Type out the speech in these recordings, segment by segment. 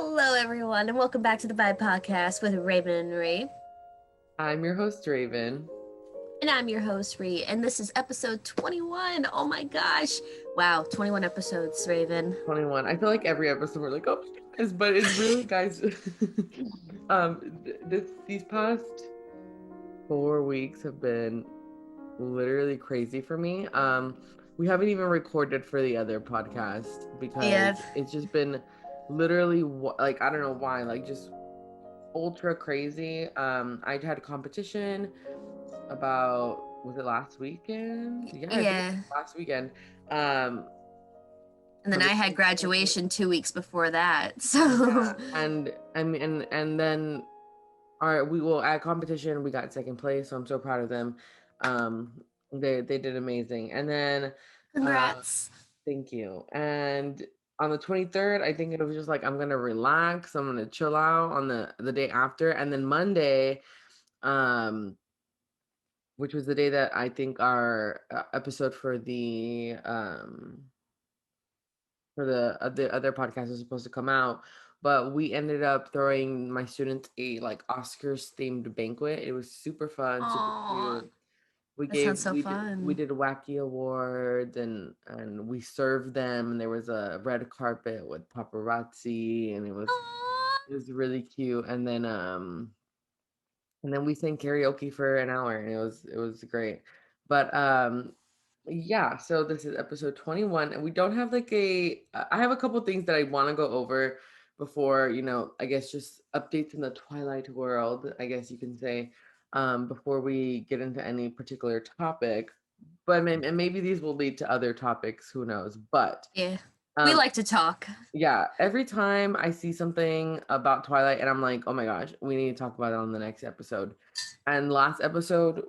Hello, everyone, and welcome back to the Vibe Podcast with Raven and Ree. I'm your host, Raven. And I'm your host, Ree, and this is episode 21. Oh my gosh. Wow, 21 episodes, Raven. 21. I feel like every episode we're like, oh, guys, but it's really, guys. These past 4 weeks have been literally crazy for me. We haven't even recorded for the other podcast because it's just been literally like, I don't know why, like just ultra crazy. I had a competition about, was it last weekend? Yeah, I think it was last weekend. And then I had graduation 2 weeks before that. So yeah, and then we will at competition we got second place, so I'm so proud of them. They did amazing. And then congrats. Thank you. And on the 23rd, I think it was just like I'm gonna relax, I'm gonna chill out on the day after, and then Monday, which was the day that I think our episode for the other podcast was supposed to come out, but we ended up throwing my students a like Oscars themed banquet. It was super fun, super cute. We did wacky awards and we served them, and there was a red carpet with paparazzi, and it was really cute. And then we sang karaoke for an hour, and it was great. But yeah, so this is episode 21, and we don't have like I have a couple things that I want to go over before, I guess just updates in the Twilight world, I guess you can say, before we get into any particular topic. But maybe these will lead to other topics, who knows? But yeah, we like to talk. Yeah, every time I see something about Twilight and I'm like, oh my gosh, we need to talk about it on the next episode. And last episode,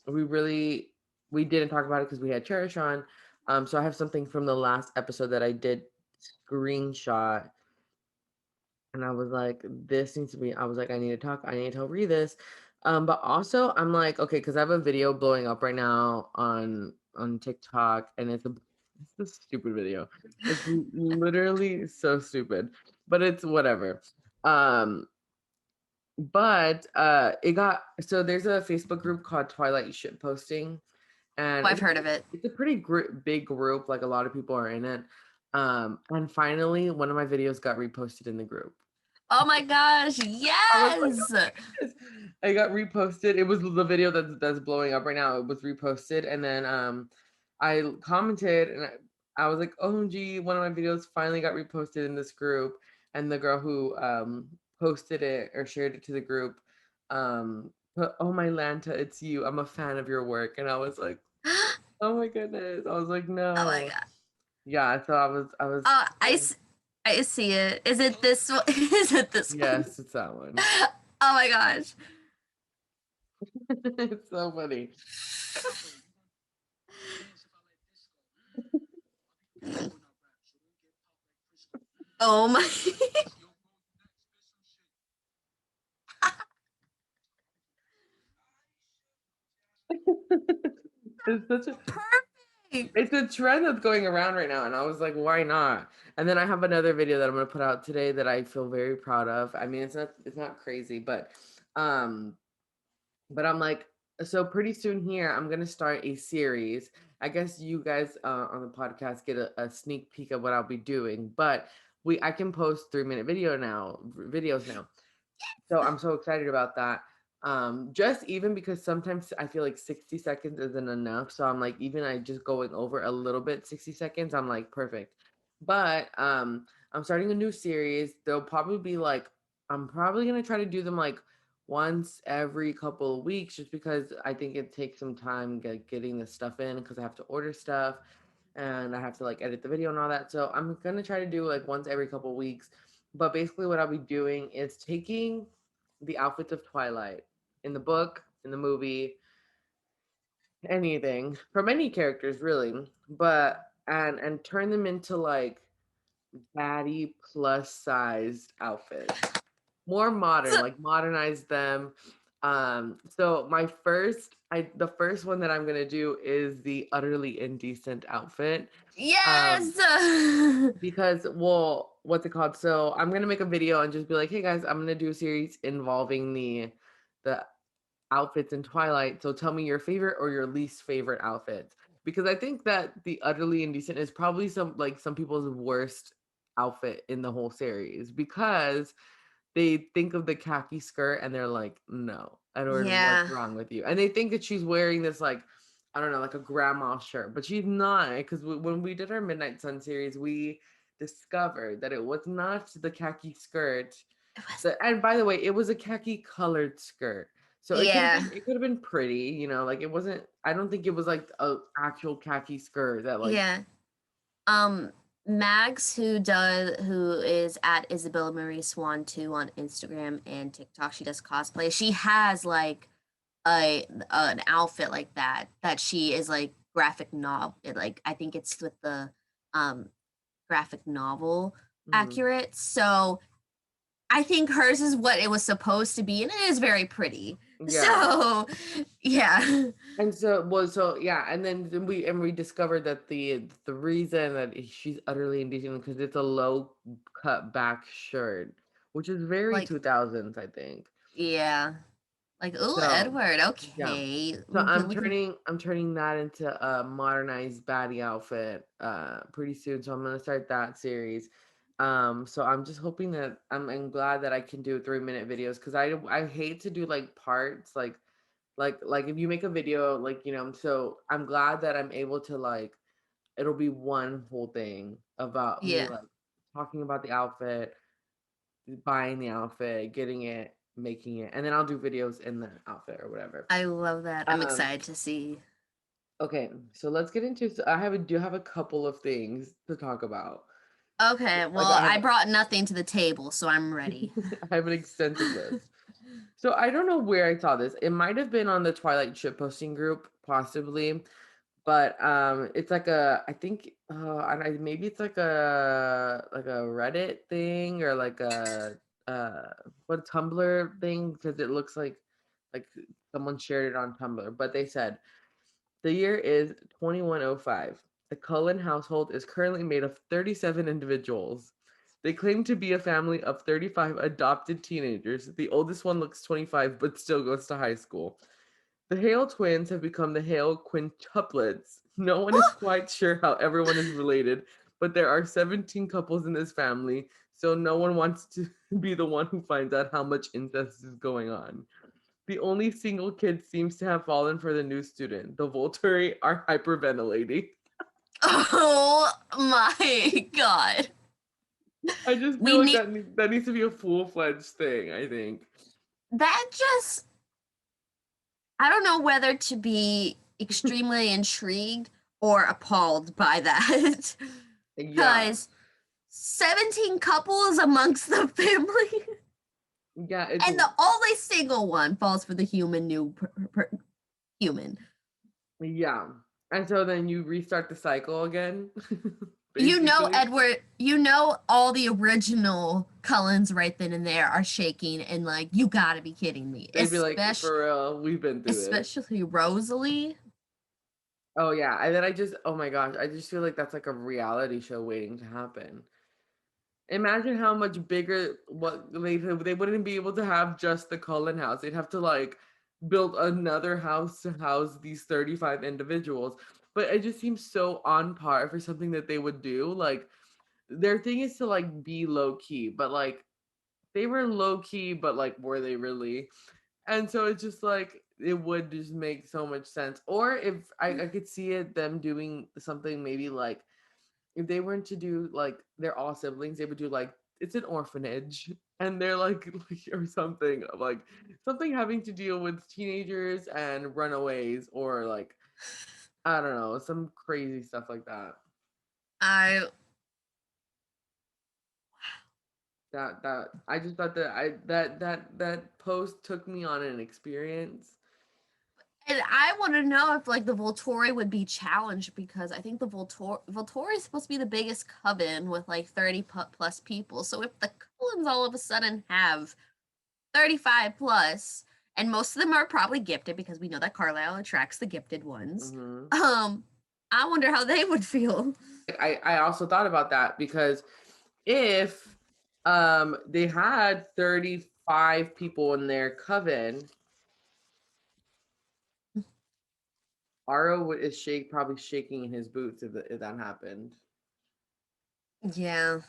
we didn't talk about it because we had Cherish on. So I have something from the last episode that I did screenshot, and I was like, this needs to be. I was like, I need to talk. I need to tell Ree this. But also I'm like, okay, because I have a video blowing up right now on TikTok, and it's a stupid video. It's literally so stupid, but it's whatever. But it got, so there's a Facebook group called Twilight Shit Posting, and I've heard of it. It's a pretty big group, like a lot of people are in it. And finally one of my videos got reposted in the group. Oh my gosh, yes! I got reposted. It was the video that's blowing up right now. It was reposted, and then I commented, and I was like, OMG, one of my videos finally got reposted in this group. And the girl who posted it or shared it to the group put, oh my Lanta, it's you. I'm a fan of your work. And I was like, oh my goodness. I was like, no. Oh my god. Yeah, so I was I see it. Is it this one? Is it this one? Yes, it's that one. Oh my gosh. It's so funny. Oh my. It's such a perfect. It's a trend that's going around right now, and I was like, why not? And then I have another video that I'm gonna put out today that I feel very proud of. I mean, it's not crazy, um, but I'm like, so pretty soon here, I'm gonna start a series. I guess you guys on the podcast get a sneak peek of what I'll be doing, but I can post 3-minute videos now. So I'm so excited about that. Just even because sometimes I feel like 60 seconds isn't enough. So I'm like, even I just going over a little bit, 60 seconds, I'm like, perfect. But I'm starting a new series. They'll probably be like, I'm probably gonna try to do them like once every couple of weeks, just because I think it takes some time getting this stuff in, because I have to order stuff and I have to like edit the video and all that. So I'm gonna try to do like once every couple of weeks. But basically what I'll be doing is taking the outfits of Twilight in the book, in the movie, anything from any characters really, but and turn them into like baddie plus sized outfits, more modern, like modernize them. So the first one that I'm gonna do is the utterly indecent outfit. Yes. Because, well, what's it called? So I'm gonna make a video and just be like, hey guys, I'm gonna do a series involving the outfits in Twilight. So tell me your favorite or your least favorite outfits. Because I think that the Utterly Indecent is probably some people's worst outfit in the whole series, because they think of the khaki skirt and they're like, no, Edward, what's Yeah. wrong with you? And they think that she's wearing this, like, I don't know, like a grandma shirt, but she's not. Because when we did our Midnight Sun series, we discovered that it was not the khaki skirt. It was, And by the way, it was a khaki colored skirt. So yeah. it could have been pretty, like it wasn't, I don't think it was like a actual khaki skirt that like. Yeah. Mags, who is at Isabella Marie Swan 2 on Instagram and TikTok, she does cosplay. She has like an outfit like that she is like graphic novel, like I think it's with the um graphic novel Mhm. accurate. So I think hers is what it was supposed to be, and it is very pretty. Yeah. So yeah. And so yeah, and then we discovered that the reason that she's utterly indecent because it's a low cut back shirt, which is very Like 2000s, I think. yeah. Like, oh, So Edward, yeah, okay. so I'm We can turning that into a modernized baddie outfit pretty soon. So I'm gonna start that series. So I'm just hoping that I'm glad that I can do 3-minute videos, because I hate to do like parts, like if you make a video, like, so I'm glad that I'm able to, like, it'll be one whole thing about me, yeah. like, talking about the outfit, buying the outfit, getting it, making it, and then I'll do videos in the outfit or whatever. I love that. I'm um excited to see. okay, so let's get into, so do have a couple of things to talk about. Okay, Like, well, I brought nothing to the table, so I'm ready. I have an extensive list. So I don't know where I saw this. It might have been on the Twilight ship posting group, possibly. But it's like I think maybe it's like a Reddit thing, or like what, a Tumblr thing, because it looks like someone shared it on Tumblr. But they said the year is 2105. The Cullen household is currently made of 37 individuals. They claim to be a family of 35 adopted teenagers. The oldest one looks 25 but still goes to high school. The Hale twins have become the Hale quintuplets. No one is quite sure how everyone is related, but there are 17 couples in this family, so no one wants to be the one who finds out how much incest is going on. The only single kid seems to have fallen for the new student. The Volturi are hyperventilating. Oh my god. I just We feel like need that needs to be a full-fledged thing, I think. that just I don't know whether to be extremely intrigued or appalled by that. Yeah. Cuz 17 couples amongst the family. Yeah, it's And the only single one falls for the human. yeah. And so then you restart the cycle again. You know, Basically. Edward, all the original Cullens right then and there are shaking and like, you gotta be kidding me. They'd be like, for real, we've been through this. Especially Rosalie. Oh yeah. And then oh my gosh, I just feel like that's like a reality show waiting to happen. Imagine how much bigger what they wouldn't be able to have just the Cullen house. They'd have to like build another house to house these 35 individuals. But it just seems so on par for something that they would do. Like, their thing is to like be low key, but like they were low key, but like, were they really? And so it's just like it would just make so much sense. Or if I could see it them doing something, maybe like if they weren't to do like they're all siblings, they would do like it's an orphanage and they're like or something, like something having to deal with teenagers and runaways, or like, I don't know, some crazy stuff like that. I That I just thought that that post took me on an experience. And I want to know if like the Volturi would be challenged, because I think the Volturi is supposed to be the biggest coven with like 30 plus people. So if the Cullens all of a sudden have 35 plus, and most of them are probably gifted because we know that Carlisle attracts the gifted ones. Hmm. I wonder how they would feel. I also thought about that because if they had 35 people in their coven, Aro is probably shaking in his boots if that happened. Yeah.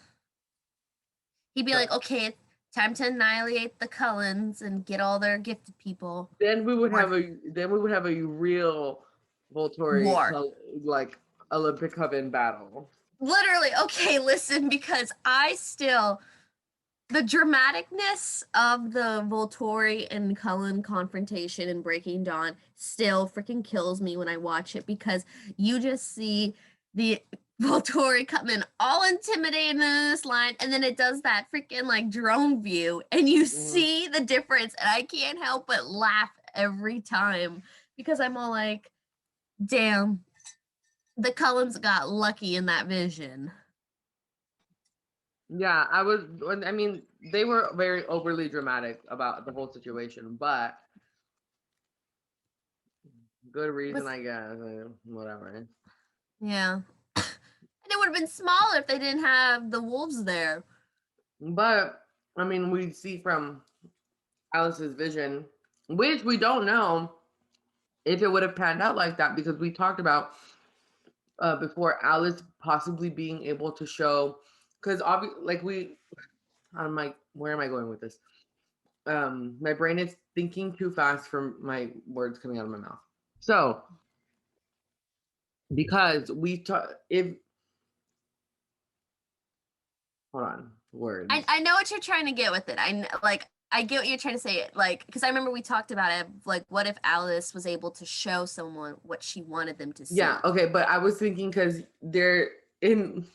He'd be like, But okay, time to annihilate the Cullens and get all their gifted people. then we would Or have a real Volturi war. like Olympic coven battle. Literally, okay, listen, because the dramaticness of the Volturi and Cullen confrontation in Breaking Dawn still freaking kills me when I watch it, because you just see the Volturi come in all intimidated in this line, and then it does that freaking like drone view, and you Mhm. see the difference, and I can't help but laugh every time because I'm all like, damn, the Cullens got lucky in that vision. Yeah, I mean, they were very overly dramatic about the whole situation, but good But reason, I guess. Whatever. yeah. And it would have been smaller if they didn't have the wolves there. But I mean, we see from Alice's vision, which we don't know if it would have panned out like that, because we talked about before Alice possibly being able to show, because obviously, like I'm like, where am I going with this? My brain is thinking too fast for my words coming out of my mouth. So because we talk, if hold on, words. I know what you're trying to get with it. I get what you're trying to say. Like, because I remember we talked about it. Like, what if Alice was able to show someone what she wanted them to Yeah, see? okay, but I was thinking because they're in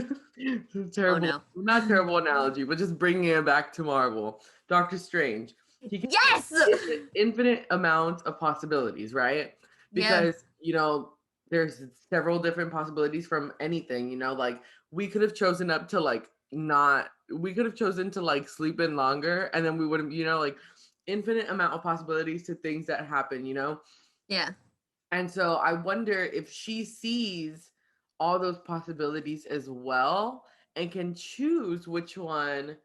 Oh terrible, no. not terrible analogy, but just bringing it back to Marvel. Doctor Strange, he can see Yes. infinite amounts of possibilities, right? Yeah. Because there's several different possibilities from anything. Like we could have chosen up to like not. We could have chosen to like sleep in longer, and then we wouldn't. Like infinite amount of possibilities to things that happen. Yeah. And so I wonder if she sees all those possibilities as well and can choose which one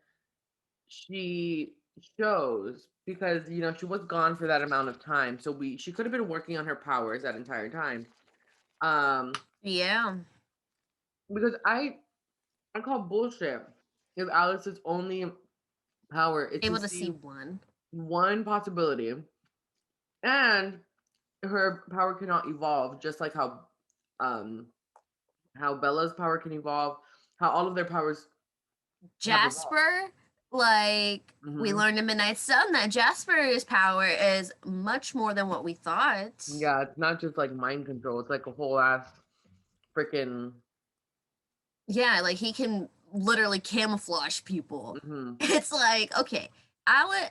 she chose, because she was gone for that amount of time. So she could have been working on her powers that entire time. Um Yeah. because I call bullshit if Alice's only power is to Able to see see one. one possibility, and her power cannot evolve, just like um how Bella's power can evolve, how all of their powers have evolved. Jasper, like we Hmm. learned in Midnight Sun that Jasper's power is much more than what we thought. Yeah, it's not just like mind control; it's like a whole ass freaking. Yeah, like he can literally camouflage people. Hmm. It's like, okay, Alice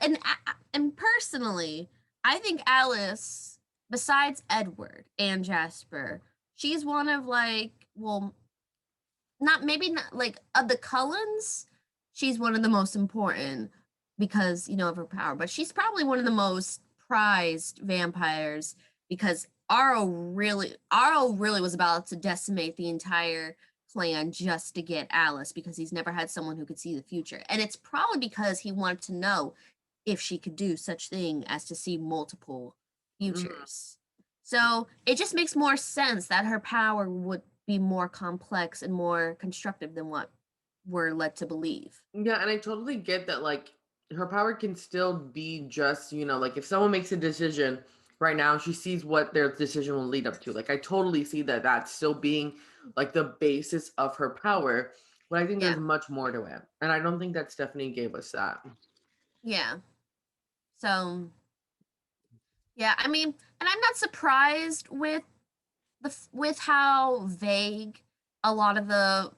and personally, I think Alice, besides Edward and Jasper, she's one of like, well, not maybe not like of the Cullens, she's one of the most important because of her power, but she's probably one of the most prized vampires because Aro really was about to decimate the entire clan just to get Alice because he's never had someone who could see the future. And it's probably because he wanted to know if she could do such thing as to see multiple Hmm. futures. So it just makes more sense that her power would be more complex and more constructive than what we're led to believe. Yeah, and I totally get that. Like her power can still be just like if someone makes a decision right now, she sees what their decision will lead up to. Like I totally see that that's still being like the basis of her power. But I think there's Yeah. much more to it, and I don't think that Stephanie gave us that. Yeah. So, yeah, I mean, and I'm not surprised with how vague a lot of the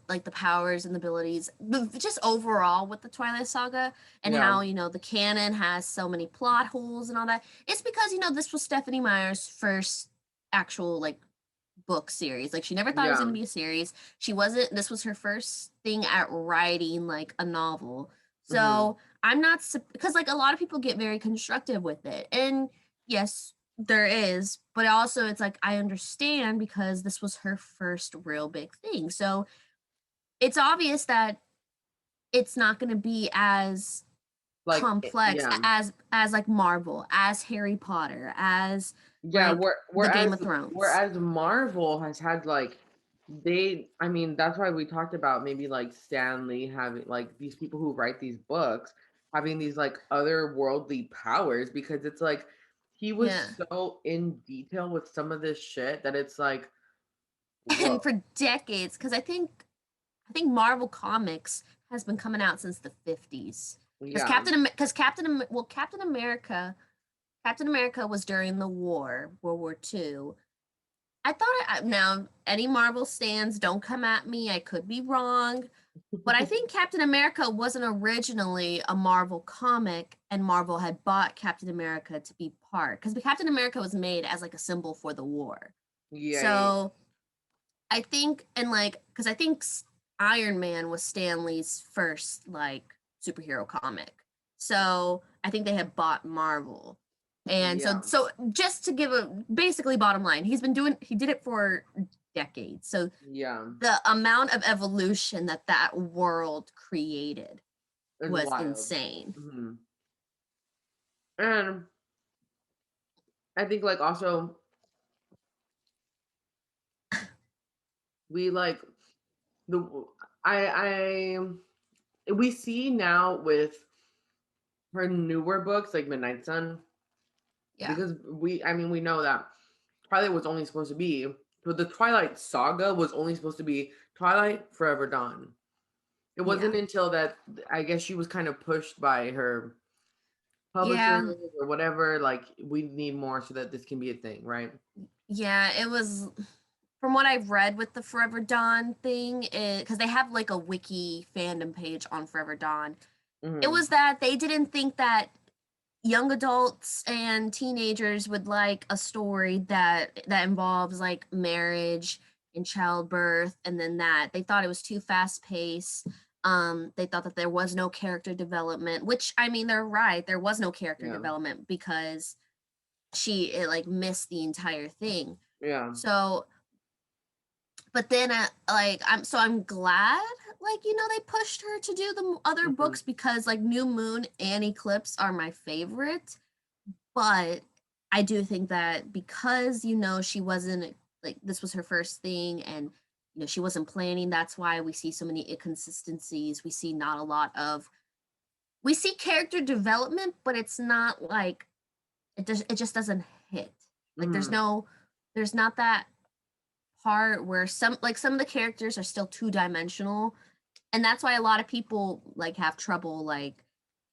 like the powers and the abilities just overall with the Twilight Saga and Yeah. how the canon has so many plot holes and all that. It's because this was Stephanie Meyer's first actual like book series. Like she never thought it was Yeah. going to be a series. She wasn't This was her first thing at writing like a novel. Hmm. So I'm not because like a lot of people get very constructive with it. And yes, there is, but also it's like I understand because this was her first real big thing. So it's obvious that it's not going to be as Like, complex yeah. as like Marvel, as Harry Potter, as Yeah, like the Game whereas of Thrones. whereas Marvel has had like I mean, that's why we talked about maybe like Stanley having like these people who write these books having these like otherworldly powers, because it's like he Yeah. was so in detail with some of this shit that it's like, And whoa. for decades, because I think Marvel Comics has been coming out since the 50s. Because Yeah. Captain America was during the war, World War II. I thought now any Marvel stands don't come at me. I could be wrong, but I think Captain America wasn't originally a Marvel comic, and Marvel had bought Captain America to be part because Captain America was made as like a symbol for the war. Yeah, yeah, So I think, and like, because I think Iron Man was Stan Lee's first like superhero comic. So I think they had bought Marvel. And yeah, so just to give a basically bottom line, he did it for decades. So yeah. the amount of evolution that world created It's was wild. insane. Hmm. And I think like also we like the I we see now with her newer books like Midnight Sun, Yeah. because I mean we know that Twilight was only supposed to be, but the Twilight Saga was only supposed to be Twilight Forever Dawn. It Yeah. wasn't until that I guess she was kind of pushed by her publishers Yeah. or whatever, like we need more so that this can be a thing, right? Yeah. It was from what I've read with the Forever Dawn thing, because they have like a wiki fandom page on Forever Dawn. It Hmm. was that they didn't think that young adults and teenagers would like a story that involves like marriage and childbirth, and then that they thought it was too fast paced. They thought that there was no character development, which I mean they're right. There was no character Yeah. development because it like missed the entire thing. Yeah. So but then I'm glad they pushed her to do the other Hmm. books because like New Moon and Eclipse are my favorite, but I do think that because she wasn't like this was her first thing, and she wasn't planning, that's why we see so many inconsistencies. We see not a lot of we see character development, but it's not like it just doesn't hit. Like Hmm. there's not that part where some of the characters are still two-dimensional, and that's why a lot of people like have trouble like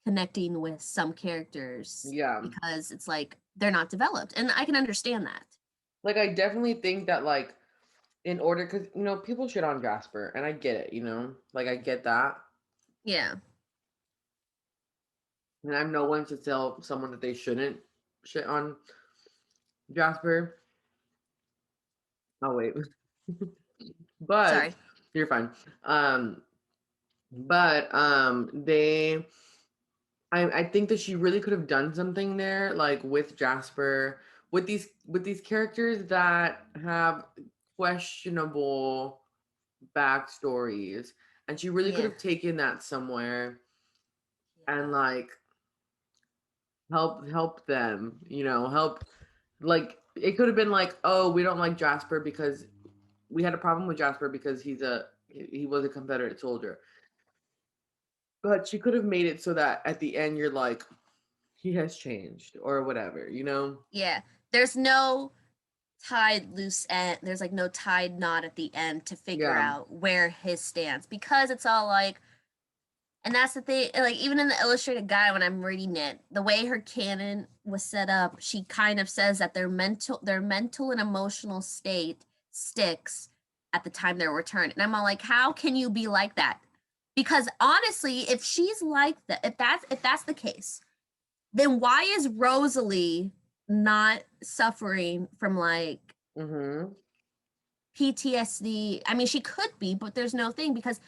connecting with some characters Yeah. because it's like they're not developed, and I can understand that. Like I definitely think that like in order, because people shit on Jasper and I get it, like I get that. Yeah. And I'm no one to tell someone that they shouldn't shit on Jasper. Oh wait. But Sorry. you're fine. But I think that she really could have done something there, like with Jasper, with these characters that have questionable backstories, and she really could Yeah. have taken that somewhere and Yeah. like help them, help, like it could have been like, oh, we don't like Jasper because we had a problem with Jasper because he was a Confederate soldier. But she could have made it so that at the end you're like, he has changed or whatever. Yeah. There's no tied loose end. There's like no tied knot at the end to figure Yeah. out where his stands, because it's all like, and that's the thing, like even in the illustrated guide when I'm reading it, the way her canon was set up, she kind of says that their mental and emotional state sticks at the time they're returned. And I'm all like, how can you be like that? Because honestly, if she's like that, if that's the case, then why is Rosalie not suffering from like Mm-hmm. PTSD? I mean, she could be, but there's no thing because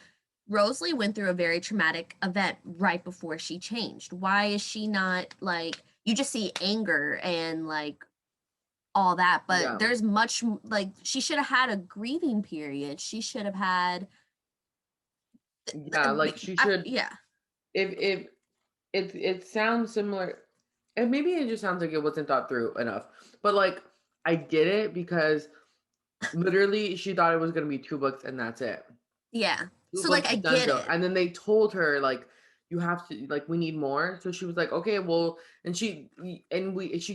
Rosalie went through a very traumatic event right before she changed. Why is she not like, you just see anger and like all that, but Yeah. there's much like she should have had a grieving period. She should have had Yeah, like she should. Yeah, If it sounds similar, and maybe it just sounds like it wasn't thought through enough. But like, I get it because literally she thought it was gonna be 2 books and that's it. yeah. 2 So like books I done get so. it. And then they told her like you have to like we need more. So she was like, okay, well, and she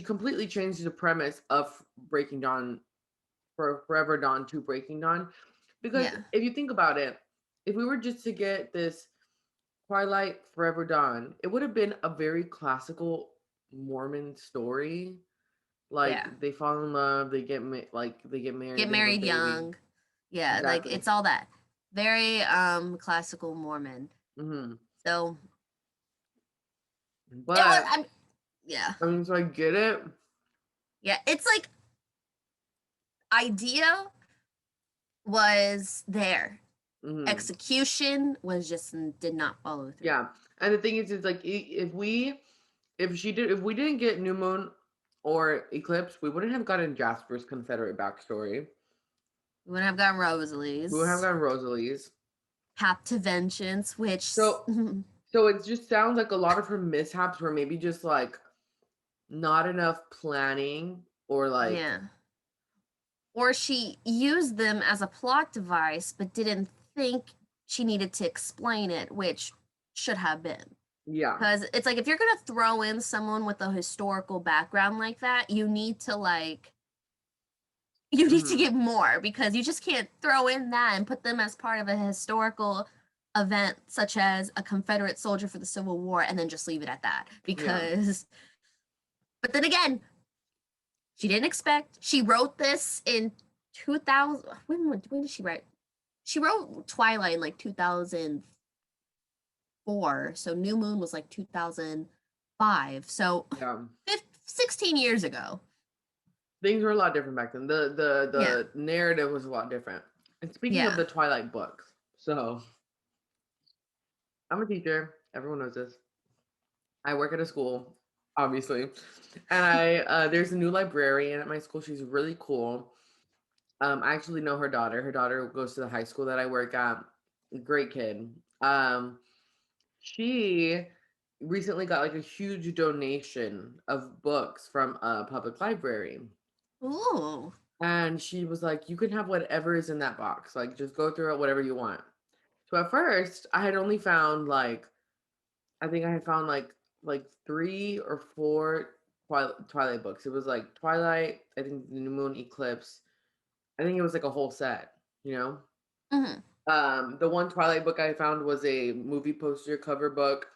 completely changed the premise of Breaking Dawn for Forever Dawn to Breaking Dawn. Because Yeah, if you think about it, if we were just to get this Twilight Forever Dawn, it would have been a very classical Mormon story. yeah. Like they fall in love, they get Get married, they have a married baby. young. Yeah, like Exactly. it's all that. Very classical Mormon. Hmm. So it was But yeah. I mean, so I get it. Yeah, it's like idea was there. Hmm. Execution was just did not follow through. Yeah, and the thing is like if we didn't get New Moon or Eclipse, we wouldn't have gotten Jasper's Confederate backstory. We wouldn't have gotten We would have Rosalie's gotten Rosalie's. Path to Vengeance, which So so it just sounds like a lot of her mishaps were maybe just like not enough planning or like yeah. Or she used them as a plot device but didn't think she needed to explain it, which should have been. yeah. Because it's like if you're gonna throw in someone with a historical background like that, you need to Hmm. get more because you just can't throw in that and put them as part of a historical event such as a Confederate soldier for the Civil War and then just leave it at that. Yeah. Because but then again, she didn't expect. She wrote this in 2000. When did she write? She wrote Twilight in like 2004. So New Moon was like 2005. So Yeah. 16 years ago. Things were a lot different back then. Yeah. The narrative was a lot different. And speaking of Yeah. the Twilight books, so I'm a teacher. Everyone knows this. I work at a school, obviously, and I there's a new librarian at my school. She's really cool. I actually know her daughter. Her daughter goes to the high school that I work at. Great kid. She recently got like a huge donation of books from a public library. Ooh. And she was like, you can have whatever is in that box. Like, just go through it, whatever you want. So at first, I had only found like, I think I had found like 3 or 4 Twilight books. It was like Twilight, I think the New Moon Eclipse. I think it was like a whole set, you know? Hmm. The one Twilight book I found was a movie poster cover book.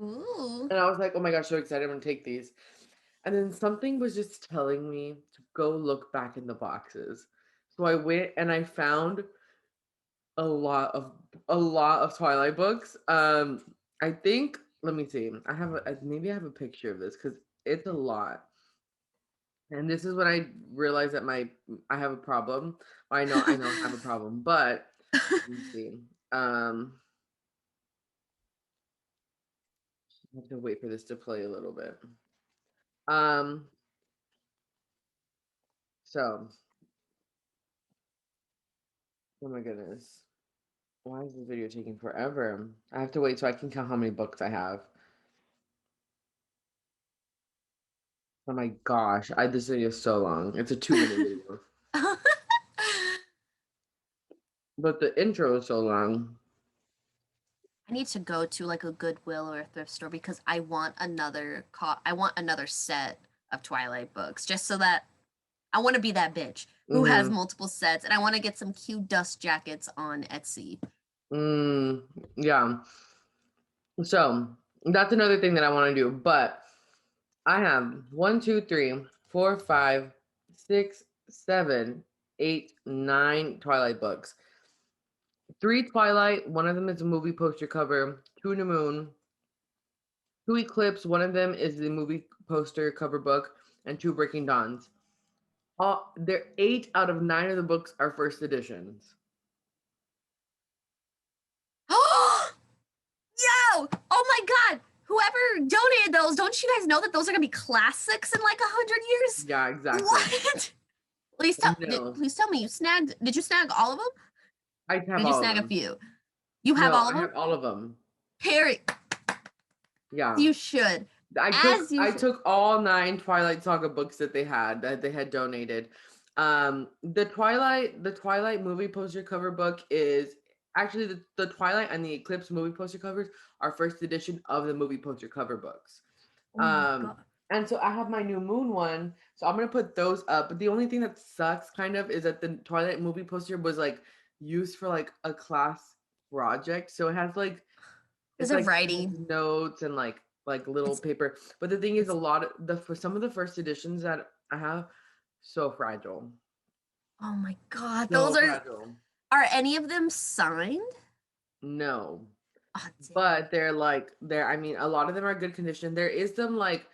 Ooh. And I was like, oh my gosh, so excited, I'm gonna take these. And then something was just telling me to go look back in the boxes. So I went and I found a lot of a lot of Twilight books. I think let me see. Maybe I have a picture of this because it's a lot. And this is when I realized that I have a problem. I know I have a problem, but let me see. I have to wait for this to play a little bit. Um, so oh my goodness. Why is this video taking forever? I have to wait so I can count how many books I have. Oh my gosh, this video is so long. It's a 2 minute video. But the intro is so long. I need to go to like a Goodwill or a thrift store because I want another set of Twilight books just so that I want to be that bitch who has Mm-hmm. multiple sets and I want to get some cute dust jackets on Etsy. Yeah. So that's another thing that I want to do. But I have 1, 2, 3, 4, 5, 6, 7, 8, 9 Twilight books. 3 Twilight, one of them is a movie poster cover, 2 New Moon, 2 Eclipse, one of them is the movie poster cover book, and 2 Breaking Dawns. There 8 out of 9 of the books are first editions. Oh, yo! Oh my god! Whoever donated those, don't you guys know that those are gonna be classics in like 100 years? Yeah, exactly. What? No. Please tell me you snagged. Did you snag all of them? I have Did you all of snag a them. few? You have No, all of I them? have all of them. Carrie, Yeah. you should. I took As you I should. took all 9 Twilight Saga books that they had donated. The Twilight movie poster cover book is actually the Twilight and the Eclipse movie poster covers are first edition of the movie poster cover books. Oh my god. And so I have my New Moon one, so I'm gonna put those up. But the only thing that sucks kind of is that the Twilight movie poster was like used for like a class project, so it has like Is it's it like writing? notes and like little It's paper. But the thing is, a it's lot of the for some of the first editions that I have, so fragile, oh my god. so Those fragile. are any of them signed? No, Oh dang. but they're. I mean, a lot of them are good condition. There is some like,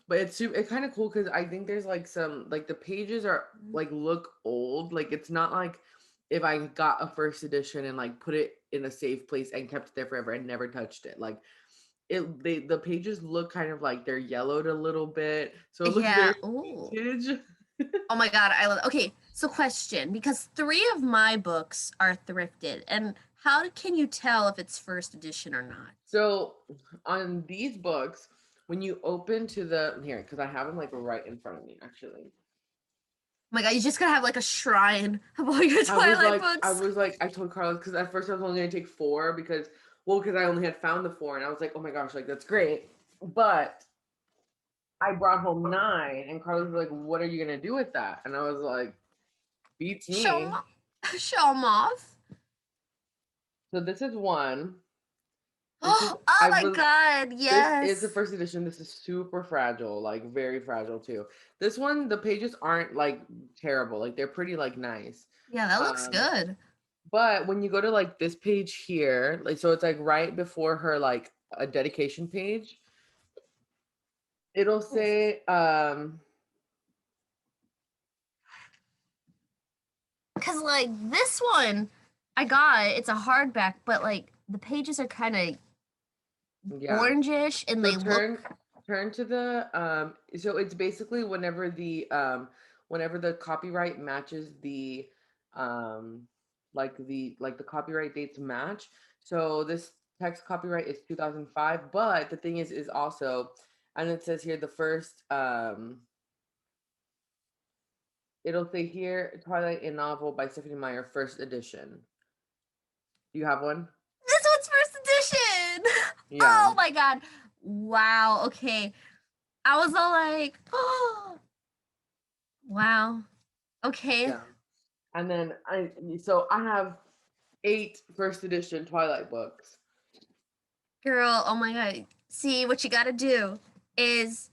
but it's kind of cool because I think there's like some like the pages are Mm. like look old. Like it's not like if I got a first edition and like put it in a safe place and kept it there forever and never touched it. Like the pages look kind of like they're yellowed a little bit, so it looks Yeah. very Oh. vintage. Oh my god, I love. Okay, so question, because 3 of my books are thrifted, and how can you tell if it's first edition or not? So on these books, when you open to the here, because I have them like right in front of me, actually. Oh my god, you just gotta have like a shrine of all your Twilight I books. was like, I told Carlos because at first I was only gonna take 4 because, well, because I only had found the 4, and I was like, oh my gosh, like that's great, but I brought home 9, and Carlos was like, what are you gonna do with that? And I was like, beats Show me. 'em off. Show 'em off. So this is one. This is Oh I my was god, This is the yes. first edition. This is super fragile, like very fragile too. This one, the pages aren't like terrible. Like they're pretty like nice. Yeah, that looks Um, good. but when you go to like this page here, like so it's like right before her like a dedication page, it'll Oh. say Cause like this one I got, it's a hardback, but like the pages are kind of yeah. orangish and So they look turn to the so it's basically whenever the copyright matches the um like the copyright dates match. So this text copyright is 2005, but the thing is also, and it says here the first it'll say here Twilight a novel by Stephanie Meyer first edition. Do you have one? this one's first edition. Yeah. Oh my god. Wow. Okay. I was all like, oh wow. Okay. Yeah. And then I have 8 first edition Twilight books. Girl, oh my god. See, what you gotta do is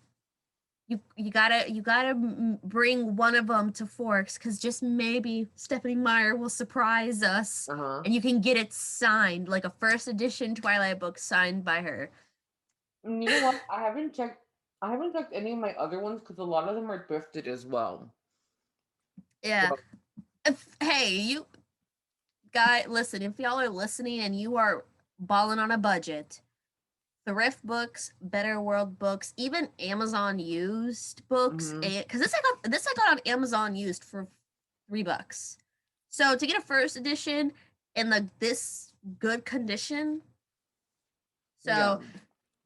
you gotta bring one of them to Forks because just maybe Stephanie Meyer will surprise us, Uh-huh. and you can get it signed like a first edition Twilight book signed by her. And you know what? I haven't checked any of my other ones because a lot of them are thrifted as well. Yeah. So Hey, you guy, listen. If y'all are listening and you are balling on a budget, thrift books, Better World books, even Amazon used books, mhm. because this I got on Amazon used for $3. So to get a first edition in this good condition, Yeah. so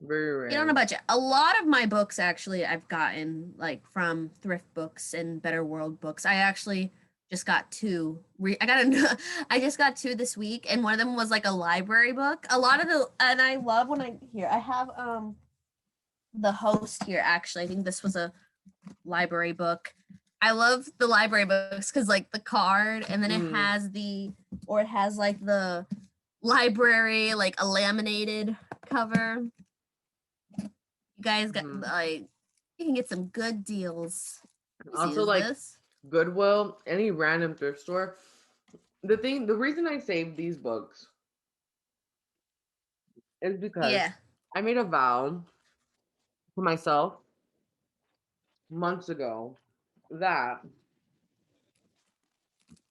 Very get on a rare. budget. A lot of my books actually I've gotten like from thrift books and Better World books. I actually just got 2. I just got 2 this week, and one of them was like a library book. A lot of the and I love when I have the host here actually. I think this was a library book. I love the library books because like the card, and then Mhm. it has like the library, like a laminated cover. You guys got Mhm. like you can get some good deals. Let me see, Also is like this? Goodwill, any random thrift store. The reason I saved these books is because Yeah. I made a vow to myself months ago that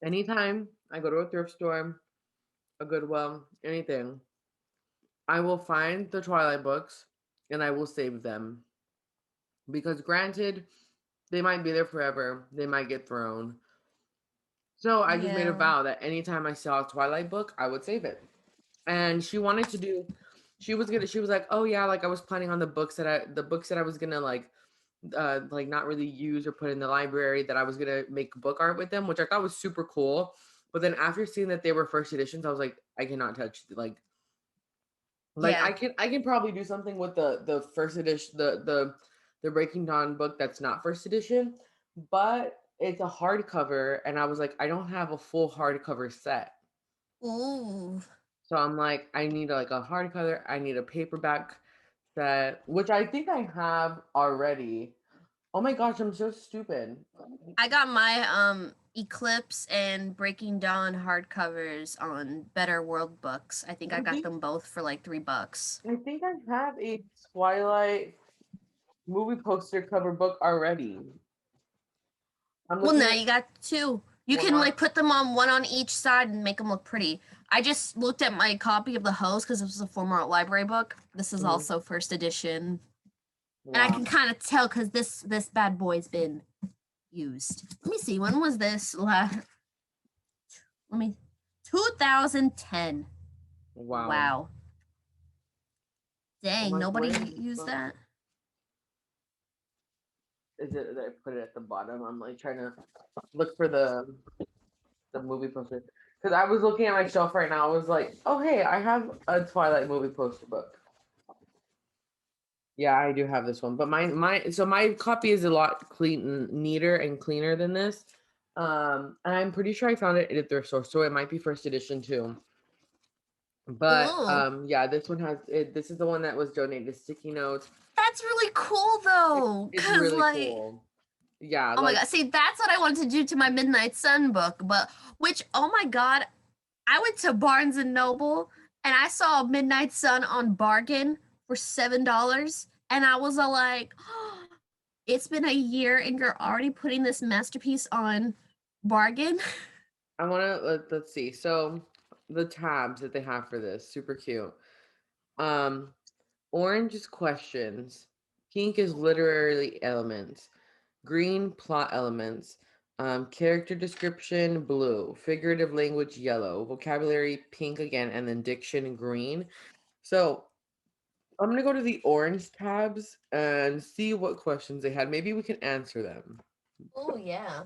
anytime I go to a thrift store, a Goodwill, anything, I will find the Twilight books and I will save them. Because granted, they might be there forever, they might get thrown. So I just made a Yeah. vow that anytime I saw a Twilight book, I would save it. and she wanted to do. She was like, oh yeah, like I was planning on the books that I was gonna like not really use or put in the library, that I was gonna make book art with them, which I thought was super cool. But then after seeing that they were first editions, I was like, I cannot touch Yeah. I can probably do something with the first edition, the Breaking Dawn book that's not first edition, but it's a hardcover, and I was like, I don't have a full hardcover set. Ooh. So I'm like, I need like a hardcover, I need a paperback set, which I think I have already. Oh my gosh, I'm so stupid. I got my Eclipse and Breaking Dawn hardcovers on Better World Books. I think I I got think them both for like $3. I think I have a Twilight movie poster cover book already. I'm Well, looking now at you got two. You well can not like put them on one on each side and make them look pretty. I just looked at my copy of The Host because this was a former library book. This is mhm, also first edition, and I wow. can kind of tell because this bad boy's been used. Let me see. When was this last? Let me. 2010. Wow. Wow. I'm Dang, like, nobody where is this used book? that. Is it that I put it at the bottom? I'm like trying to look for the movie poster. Because I was looking at my shelf right now. I was like, oh hey, I have a Twilight movie poster book. Yeah, I do have this one, but my copy is a lot neater and cleaner than this. And I'm pretty sure I found it at a thrift store, so it might be first edition too. But Ooh, yeah, this one has it. This is the one that was donated. Sticky notes. that's really cool though. It's Cause really like, cool. Yeah, oh my like god, see, that's what I wanted to do to my Midnight Sun book. But which, oh my god, I went to Barnes and Noble and I saw Midnight Sun on bargain for $7, and I was all like, oh, it's been a year and you're already putting this masterpiece on bargain. I want to let's see. So the tabs that they have for this, super cute. Um, orange is questions, pink is literary elements, green plot elements, character description blue, figurative language yellow, vocabulary pink again, and then diction green. So I'm gonna go to the orange tabs and see what questions they had. Maybe we can answer them. Oh yeah.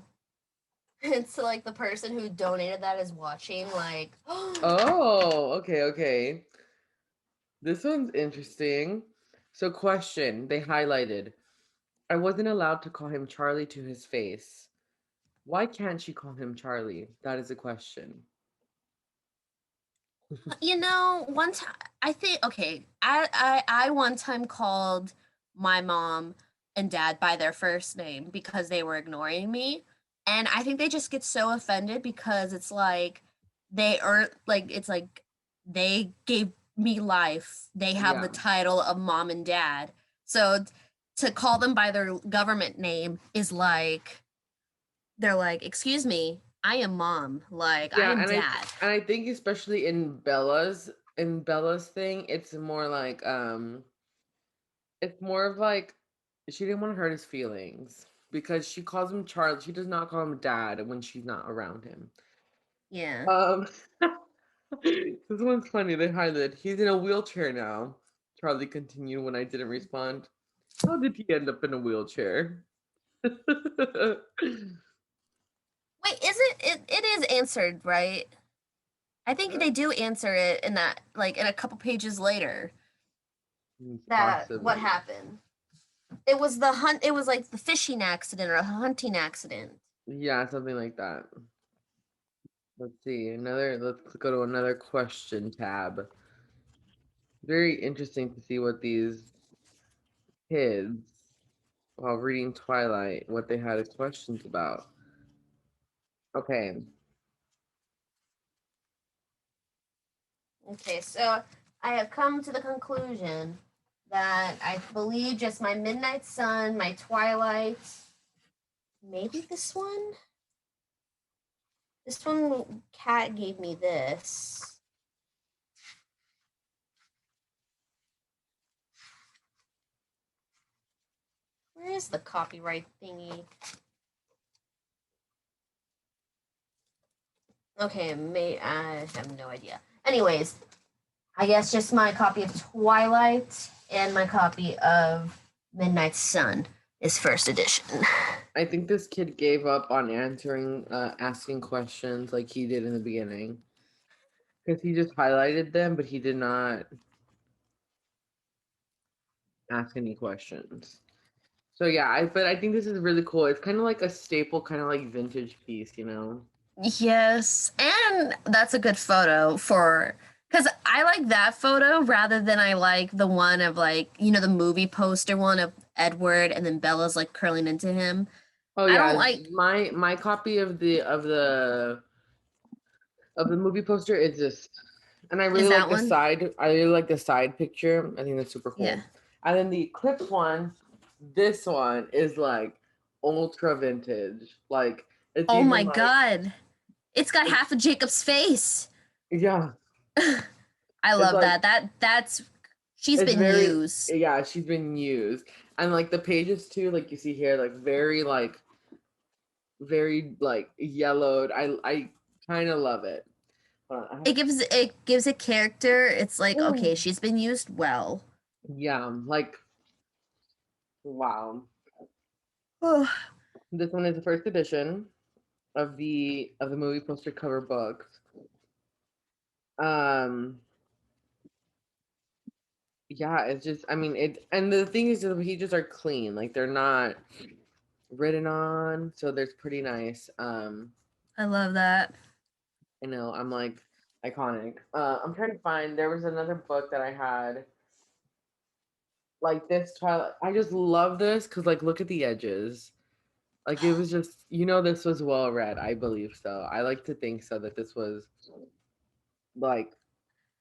It's like the person who donated that is watching, like, Oh, okay, okay. This one's interesting. So, question they highlighted: I wasn't allowed to call him Charlie to his face. Why can't she call him Charlie? That is a question. one time I think okay, I one time called my mom and dad by their first name because they were ignoring me, and I think they just get so offended because it's like they are like it's like they gave me life. They have the Yeah. title of mom and dad. So to call them by their government name is like they're like, "Excuse me, I am mom. Like I Yeah, am dad." and I think especially in Bella's thing, it's more of like she didn't want to hurt his feelings because she calls him Charlie. She does not call him dad when she's not around him. Yeah. Um this one's funny. They highlighted he's in a wheelchair now. Charlie continued when I didn't respond. How did he end up in a wheelchair? Wait, is it is answered, right? I think they do answer it in that like in a couple pages later that what Possibly. happened. It was the hunt it was like the fishing accident or a hunting accident. Yeah, something like that. Let's see. Let's go to another question tab. Very interesting to see what these kids, while reading Twilight, what they had questions about. Okay. Okay, so I have come to the conclusion that I believe just my Midnight Sun, my Twilight, maybe this one? This one Cat gave me this. Where is the copyright thingy? Okay, I have no idea. Anyways, I guess just my copy of Twilight and my copy of Midnight Sun is first edition. I think this kid gave up on asking questions like he did in the beginning. Because he just highlighted them, but he did not ask any questions. So yeah, but I think this is really cool. It's kind of like a staple, kind of like vintage piece, you know? Yes, and that's a good photo for because I like that photo rather than I like the one of like the movie poster one of Edward and then Bella's like curling into him. Oh I don't yeah, like my copy of the movie poster is this, and I really is like that the one? side. I really like the side picture. I think that's super Yeah. cool. And then the clip one, this one is like ultra vintage. Like it's Oh my even like God, it's got it's, half of Jacob's face. yeah, I it's love like that's she's it's been very used. yeah. She's been used, and like the pages too, like you see here, like very like yellowed. I kind of love it. Hold on, It gives a character. It's like okay, oh she's been used well. yeah, like wow. This one is the first edition of the movie poster cover books. Um, yeah, it's just I mean it, and the thing is the pages are clean, like they're not written on, so there's pretty nice. I love that. I know I'm like iconic. I'm trying to find. There was another book that I had like this Twilight. I just love this because like look at the edges. Like it was just this was well read. I believe so. I like to think so that this was like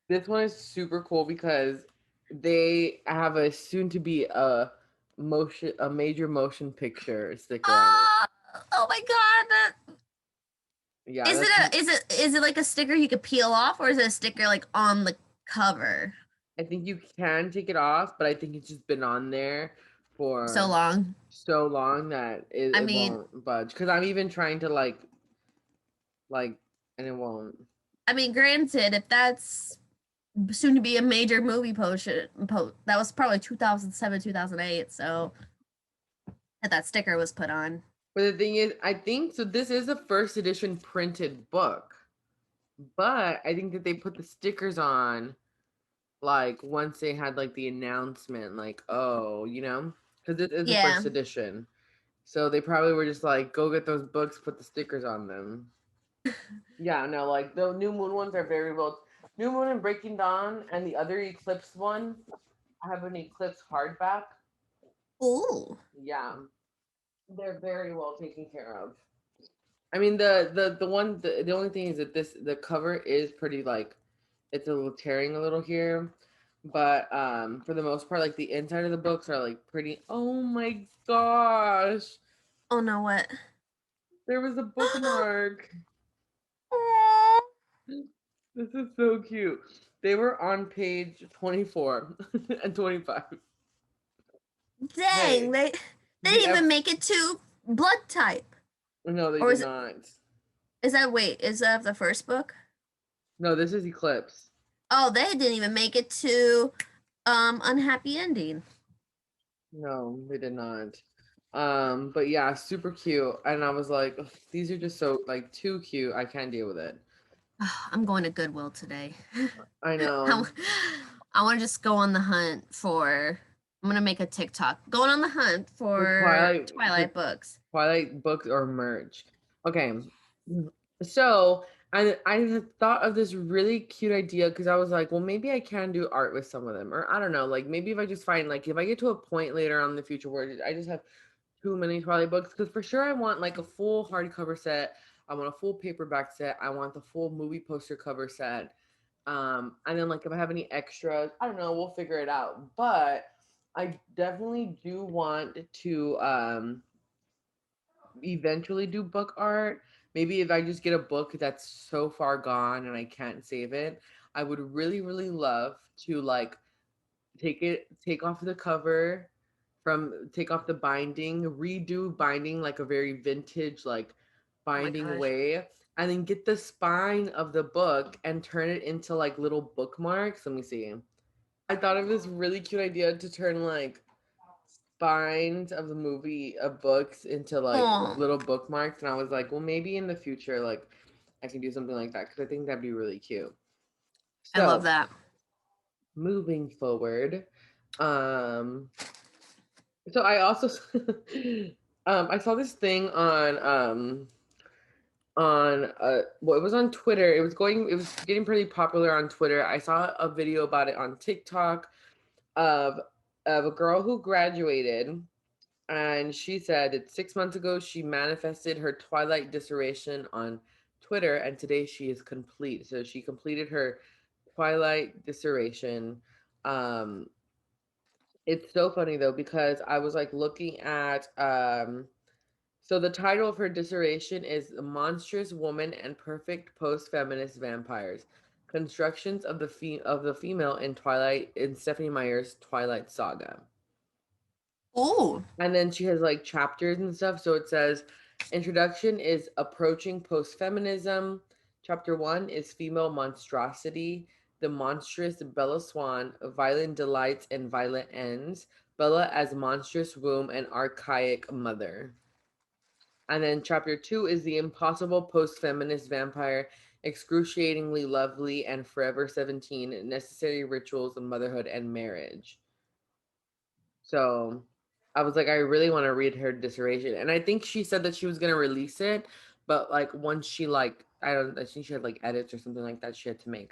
this one is super cool because they have a soon to be a major motion picture sticker on it. Oh, oh my God, Yeah, is it that's is it like a sticker you could peel off, or is it a sticker like on the cover? I think you can take it off, but I think it's just been on there So for long. so long that it, I it mean, won't budge. Because I'm even trying to like and it won't. granted, if that's soon to be a major movie that was probably 2007, 2008. So that sticker was put on. But the thing is, I think so. This is a first edition printed book, but I think that they put the stickers on like once they had like the announcement, like oh, because this is the Yeah. first edition, so they probably were just like, go get those books, put the stickers on them. Yeah, no, like the New Moon ones are very well. New Moon and Breaking Dawn, and the other Eclipse one, I have an Eclipse hardback. Ooh. Yeah, they're very well taken care of. I mean, the only thing is that the cover is pretty like it's a little tearing a little here, but for the most part, like the inside of the books are like pretty. Oh my gosh, Oh no, what? there was a bookmark. This is so cute. They were on page 24 and 25. Dang, Hey, they the didn't F. even make it to blood type. No, they Or did is not. is that the first book? No, this is Eclipse. Oh, they didn't even make it to unhappy ending. No, they did not. But yeah, super cute. And I was like, "Ugh, these are just so like too cute. I can't deal with it. I'm going to Goodwill today. I I, know. I want to just go on the hunt for. I'm gonna make a TikTok. Going on the hunt For for Twilight for Twilight books. Twilight books or merch. Okay. So I had thought of this really cute idea because I was like, well, maybe I can do art with some of them. Or I don't know, like maybe if I just find like if I get to a point later on in the future where I just have too many Twilight books, because for sure I want like a full hardcover set. I want a full paperback set. I want the full movie poster cover set. And then like if I have any extras, I don't know, we'll figure it out. But I definitely do want to eventually do book art. Maybe if I just get a book that's so far gone and I can't save it, I would really, really love to like take off the cover take off the binding, redo binding like a very vintage like Oh my binding gosh. way, and then get the spine of the book and turn it into like little bookmarks. Let me see. I thought of this really cute idea to turn like spines of the movie of books into like Oh, little bookmarks, and I was like, well, maybe in the future, like I can do something like that because I think that'd be really cute. I love So that. moving forward, um, so I also I saw this thing on well, it was on Twitter. It was getting pretty popular on Twitter. I saw a video about it on TikTok of a girl who graduated, and she said that 6 months ago she manifested her Twilight dissertation on Twitter, and today she is complete. So she completed her Twilight dissertation. Um, it's so funny though because I was like looking at so the title of her dissertation is "Monstrous Woman and Perfect Post-Feminist Vampires: Constructions of the Female in Twilight in Stephanie Meyer's Twilight Saga." Oh, And then she has like chapters and stuff. So it says introduction is approaching post-feminism. Chapter 1 is female monstrosity, the monstrous Bella Swan, violent delights and violent ends. Bella as monstrous womb and archaic mother. And then chapter 2 is the impossible post-feminist vampire, excruciatingly lovely and forever 17, necessary rituals of motherhood and marriage. So I was like, I really want to read her dissertation. And I think she said that she was gonna release it, but like once she like I think she had like edits or something like that she had to make.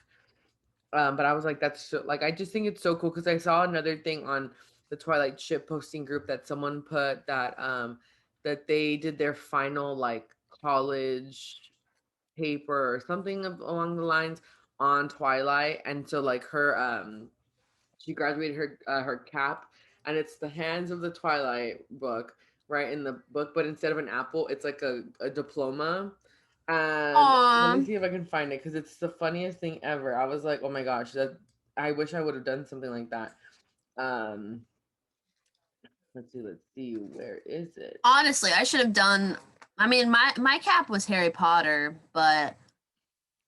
But I was like, that's so, like I just think it's so cool because I saw another thing on the Twilight ship posting group that someone put that they did their final like college paper or something along the lines on Twilight, and so like her she graduated her cap, and it's the hands of the Twilight book right in the book, but instead of an apple, it's like a diploma. And let me aw. see if I can find it because it's the funniest thing ever. I was like, oh my gosh, that I wish I would have done something like that. Um, let's see, where is it? Honestly, I should have done. I mean, my cap was Harry Potter, but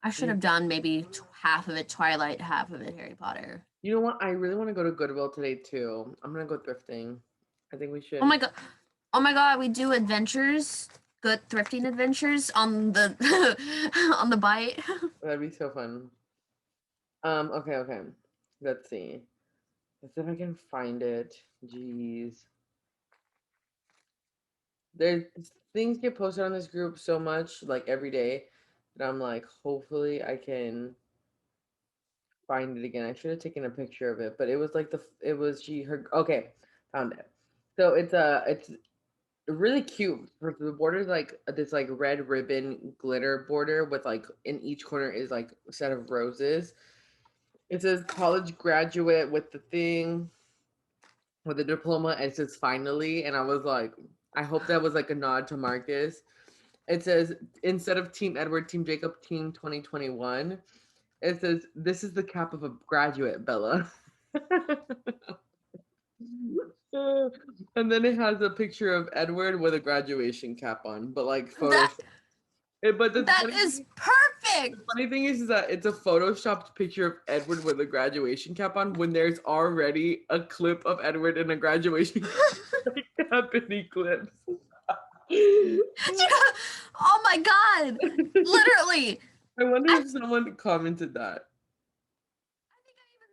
I should have done maybe half of it Twilight, half of it Harry Potter. You know what? I really want to go to Goodwill today too. I'm gonna go thrifting. I think we Oh should. my god. Oh my god, we do adventures, good thrifting adventures on the on the bite. That'd be so fun. Okay, okay. Let's see. Let's see if I can find it. Jeez. There's things get posted on this group so much, like every day, that I'm like, hopefully I can find it again. I should have taken a picture of it, but it was like it was she her okay, found it. So it's really cute. The border is like this like red ribbon glitter border with like in each corner is like a set of roses. It says college graduate with the thing with the diploma, and it says finally, and I was like, I hope that was like a nod to Marcus. It says instead of Team Edward, Team Jacob, Team 2021. It says this is the cap of a graduate, Bella. And then it has a picture of Edward with a graduation cap on, but like photo. That But that is perfect. the funny thing is that it's a photoshopped picture of Edward with a graduation cap on when there's already a clip of Edward in a graduation cap in Eclipse. Oh my god. Literally. I wonder I if someone commented that.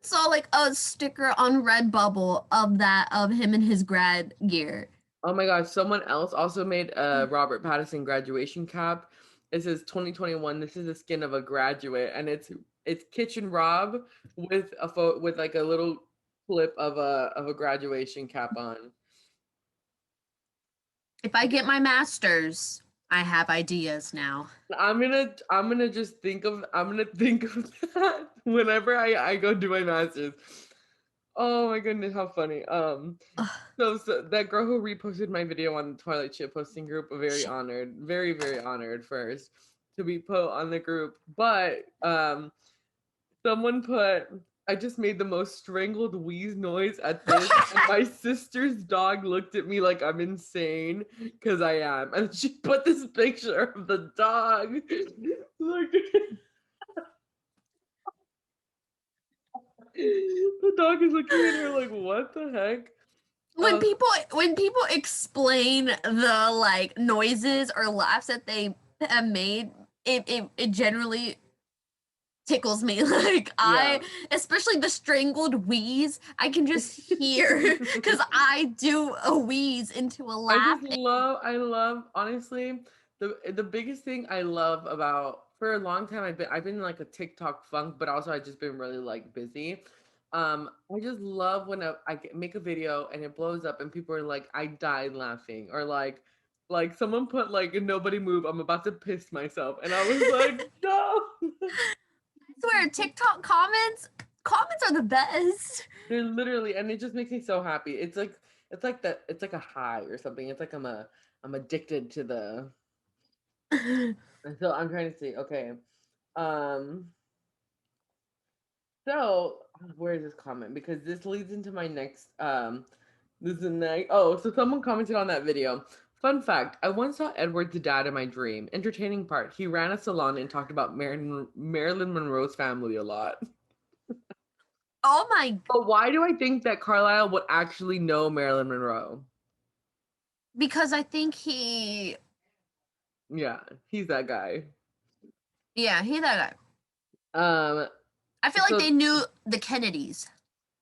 saw like a sticker on Redbubble of that of him in his grad gear. Oh my gosh, someone else also made a Robert Pattinson graduation cap. It says 2021, this is the skin of a graduate, and it's Kitchen Rob with with like a little clip of a graduation cap on. If I get my master's, I have ideas now. I'm gonna just I'm gonna think of that whenever I go do my master's. Oh my goodness, how funny. So that girl who reposted my video on the Twilight shit posting group, very honored, very, very honored first to be put on the group. But someone put I just made the most strangled wheeze noise at this, and my sister's dog looked at me like I'm insane, because I am. And she put this picture of the dog. Like, the dog is looking at her like, what the heck? When people explain the like noises or laughs that they have made, it generally tickles me. Like Yeah. especially the strangled wheeze, I can just hear because I do a wheeze into a laugh. I love honestly the biggest thing I love about for a long time I've been in like a TikTok funk, but also I've just been really like busy. I just love when make a video and it blows up and people are like, I died laughing, or like someone put like nobody move, I'm about to piss myself, and I was like, no. I swear, TikTok comments are the best. They're literally, and it just makes me so happy. It's like that. It's like a high or something. It's like I'm addicted to the. So I'm trying to see. Okay, um. So where is this comment? Because this leads into my next. This is the next. Oh, so someone commented on that video. Fun fact: I once saw Edward's dad in my dream. Entertaining part: he ran a salon and talked about Marilyn Monroe's family a lot. Oh my! But why do I think that Carlisle would actually know Marilyn Monroe? Because I think he, Yeah, he's that guy. yeah, he that guy. Um, I feel like so they knew the Kennedys.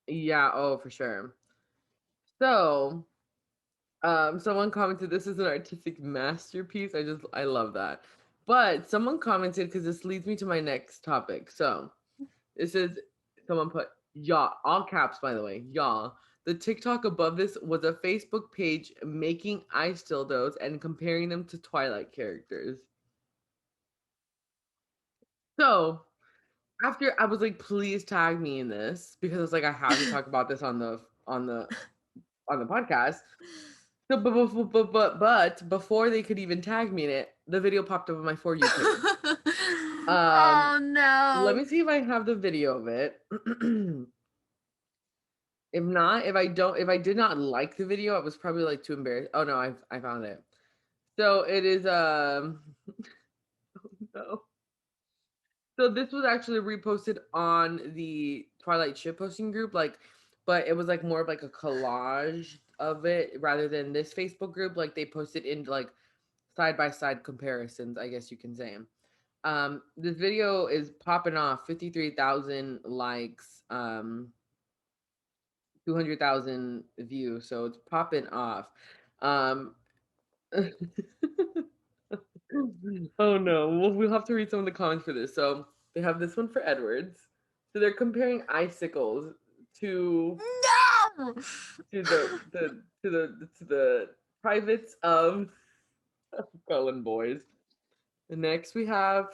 yeah, oh for sure. So, someone commented this is an artistic masterpiece. I love that. But someone commented because this leads me to my next topic. So this is someone put y'all, all caps by the way, y'all. The TikTok above this was a Facebook page making ice dildos and comparing them to Twilight characters. So after I was like, please tag me in this because it's like I have to talk about this on the podcast. So, but before they could even tag me in it, the video popped up on my For You page. Oh Let no! me see if I have the video of it. If not, if I did not like the video, I was probably like too embarrassed. Oh no, I found it. So it is no. So this was actually reposted on the Twilight shitposting group, like, but it was like more of like a collage of it rather than this Facebook group. Like they posted in like side by side comparisons, I guess you can say. This video is popping off 53,000 likes, 200,000 views, so it's popping off. Um, oh no, we'll have to read some of the comments for this. So they have this one for Edwards. So they're comparing icicles to No! the privates of Cullen Boys. And next we have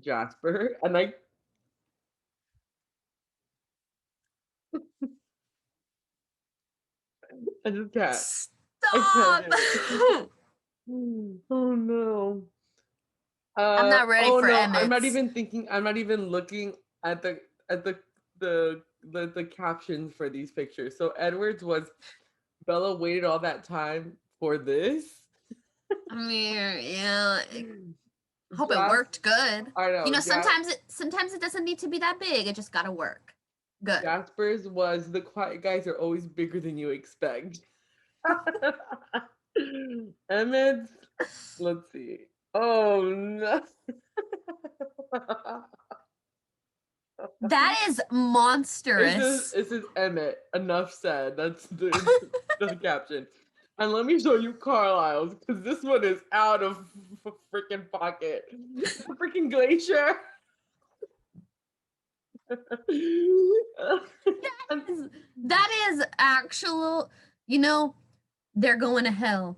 Jasper, and I just can't. I can't Stop! do it. Oh no. I'm not ready Oh for no, Emmett's. I'm not even looking at at the captions for these pictures. So Edwards was Bella waited all that time for this. I mean, yeah. Hope it Jas worked good. I You know, know, sometimes it doesn't need to be that big. It just gotta work. Good. Jasper's was the quiet guys are always bigger than you expect. Emmett's, let's see. Oh no. That is monstrous. It says Emmett. Enough said. That's the caption. And let me show you Carlisle's because this one is out of freaking pocket. Freaking glacier. That is actual, you know, they're going to hell.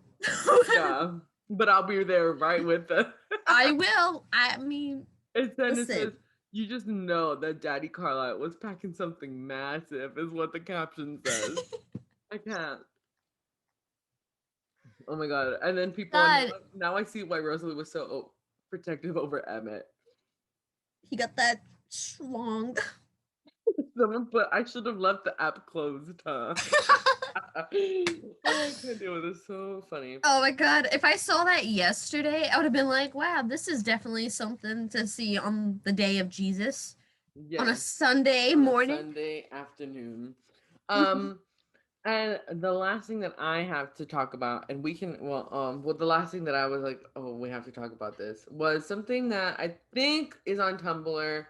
Yeah, but I'll be there right with them. I will. I mean, It says listen. you just know that Daddy Carlisle was packing something massive, is what the caption says. I can't. Oh my god! And then people God, now I see why Rosalie was so protective over Emmett. he got that Strong. Someone put, I should have left the app closed, huh? Oh, I can't deal with this. So funny. Oh my god, if I saw that yesterday, I would have been like, wow, this is definitely something to see on the day of Jesus on a Yes, Sunday on a morning. Sunday afternoon. Um, and the last thing that I have to talk about, and we can, well, the last thing that I was like, oh, we have to talk about this, was something that I think is on Tumblr,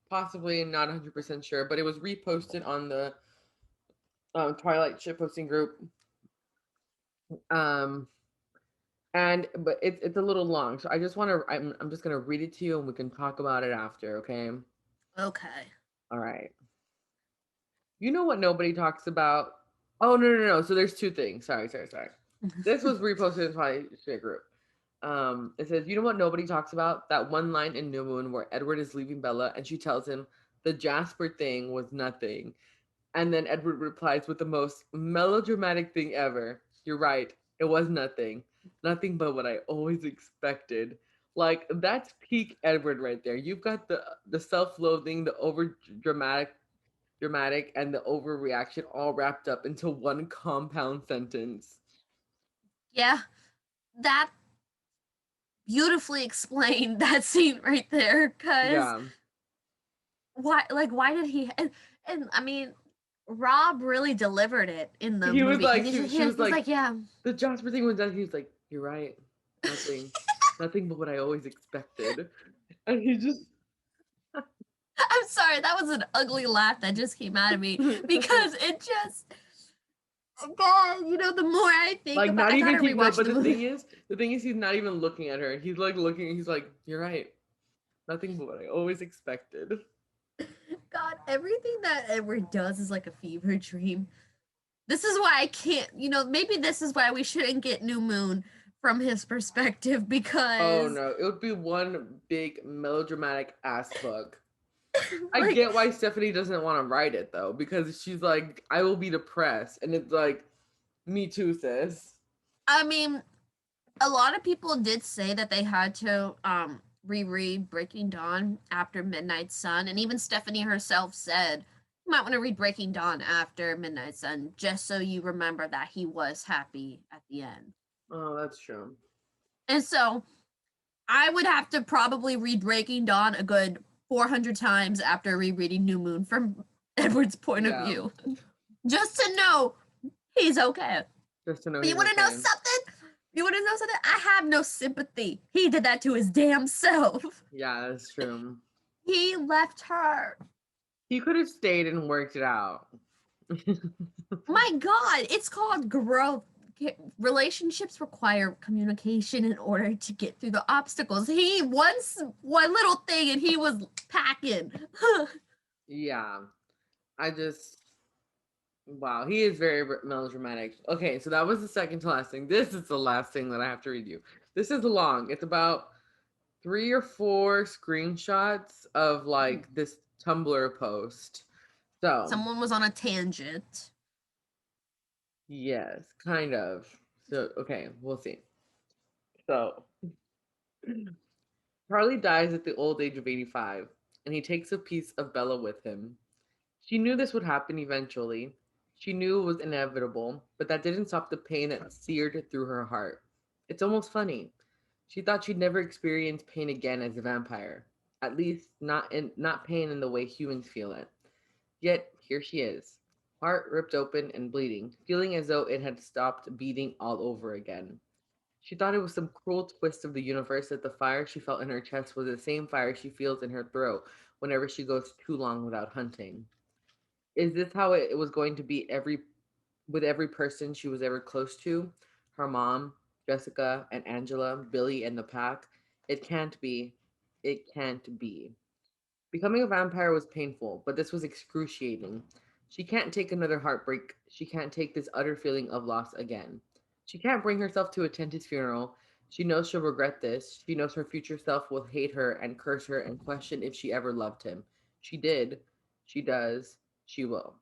possibly not 100% sure, but it was reposted on the Twilight shitposting group. Um, and but it's a little long, so I just want to, I'm just gonna read it to you, and we can talk about it after, okay? Okay. All right. You know what nobody talks about? Oh, no, no, no. So there's two things. Sorry. This was reposted in my shit group. It says, you know what nobody talks about? That one line in New Moon where Edward is leaving Bella and she tells him the Jasper thing was nothing. And then Edward replies with the most melodramatic thing ever. You're right. It was nothing. Nothing but what I always expected. Like that's peak Edward right there. You've got the self-loathing, the over dramatic and the overreaction all wrapped up into one compound sentence. Yeah, that beautifully explained that scene right there. Cause Yeah. why did he? And I mean, Rob really delivered it in the He was movie because like, she he was was like, like, yeah. the Jasper thing was done. He was like, you're right. Nothing. Nothing but what I always expected. And he just I'm sorry, that was an ugly laugh that just came out of me because it just. God, the more I think like about, not I even gotta he no, rewatch but the movie. the thing is he's not even looking at her. He's like looking, he's like, you're right. Nothing but what I always expected. God, everything that Edward does is like a fever dream. This is why I can't, maybe this is why we shouldn't get New Moon from his perspective Oh because, no, it would be one big melodramatic ass book. I like, get why Stephanie doesn't want to write it though, because she's like, I will be depressed. And it's like, me too, sis. I mean, a lot of people did say that they had to reread Breaking Dawn after Midnight Sun, and even Stephanie herself said you might want to read Breaking Dawn after Midnight Sun just so you remember that he was happy at the end. Oh, that's true. And so I would have to probably read Breaking Dawn a good 400 times after rereading New Moon from Edward's point of Yeah. view, just to know he's okay. Just to know But you he's want to know okay. something? You want to know something? I have no sympathy. He did that to his damn self. Yeah, that's true. He left her. He could have stayed and worked it out. My God, it's called growth. Relationships require communication in order to get through the obstacles. He once one little thing and he was packing. Yeah. I just wow, he is very melodramatic. Okay, so that was the second to last thing. This is the last thing that I have to read you. This is long. It's about 3 or 4 screenshots of like this Tumblr post. So, Someone was on a tangent. yes, kind of. So, okay, we'll see. So, Charlie dies at the old age of 85, and he takes a piece of Bella with him. She knew this would happen eventually. She knew it was inevitable, but that didn't stop the pain that seared through her heart. It's almost funny. She thought she'd never experience pain again as a vampire. At least not pain in the way humans feel it. Yet here she is, heart ripped open and bleeding, feeling as though it had stopped beating all over again. She thought it was some cruel twist of the universe that the fire she felt in her chest was the same fire she feels in her throat whenever she goes too long without hunting. Is this how it was going to be with every person she was ever close to? Her mom, Jessica, and Angela, Billy, and the pack? It can't be. It can't be. Becoming a vampire was painful, but this was excruciating. She can't take another heartbreak. She can't take this utter feeling of loss again. She can't bring herself to attend his funeral. She knows she'll regret this. She knows her future self will hate her and curse her and question if she ever loved him. She did. She does. She will.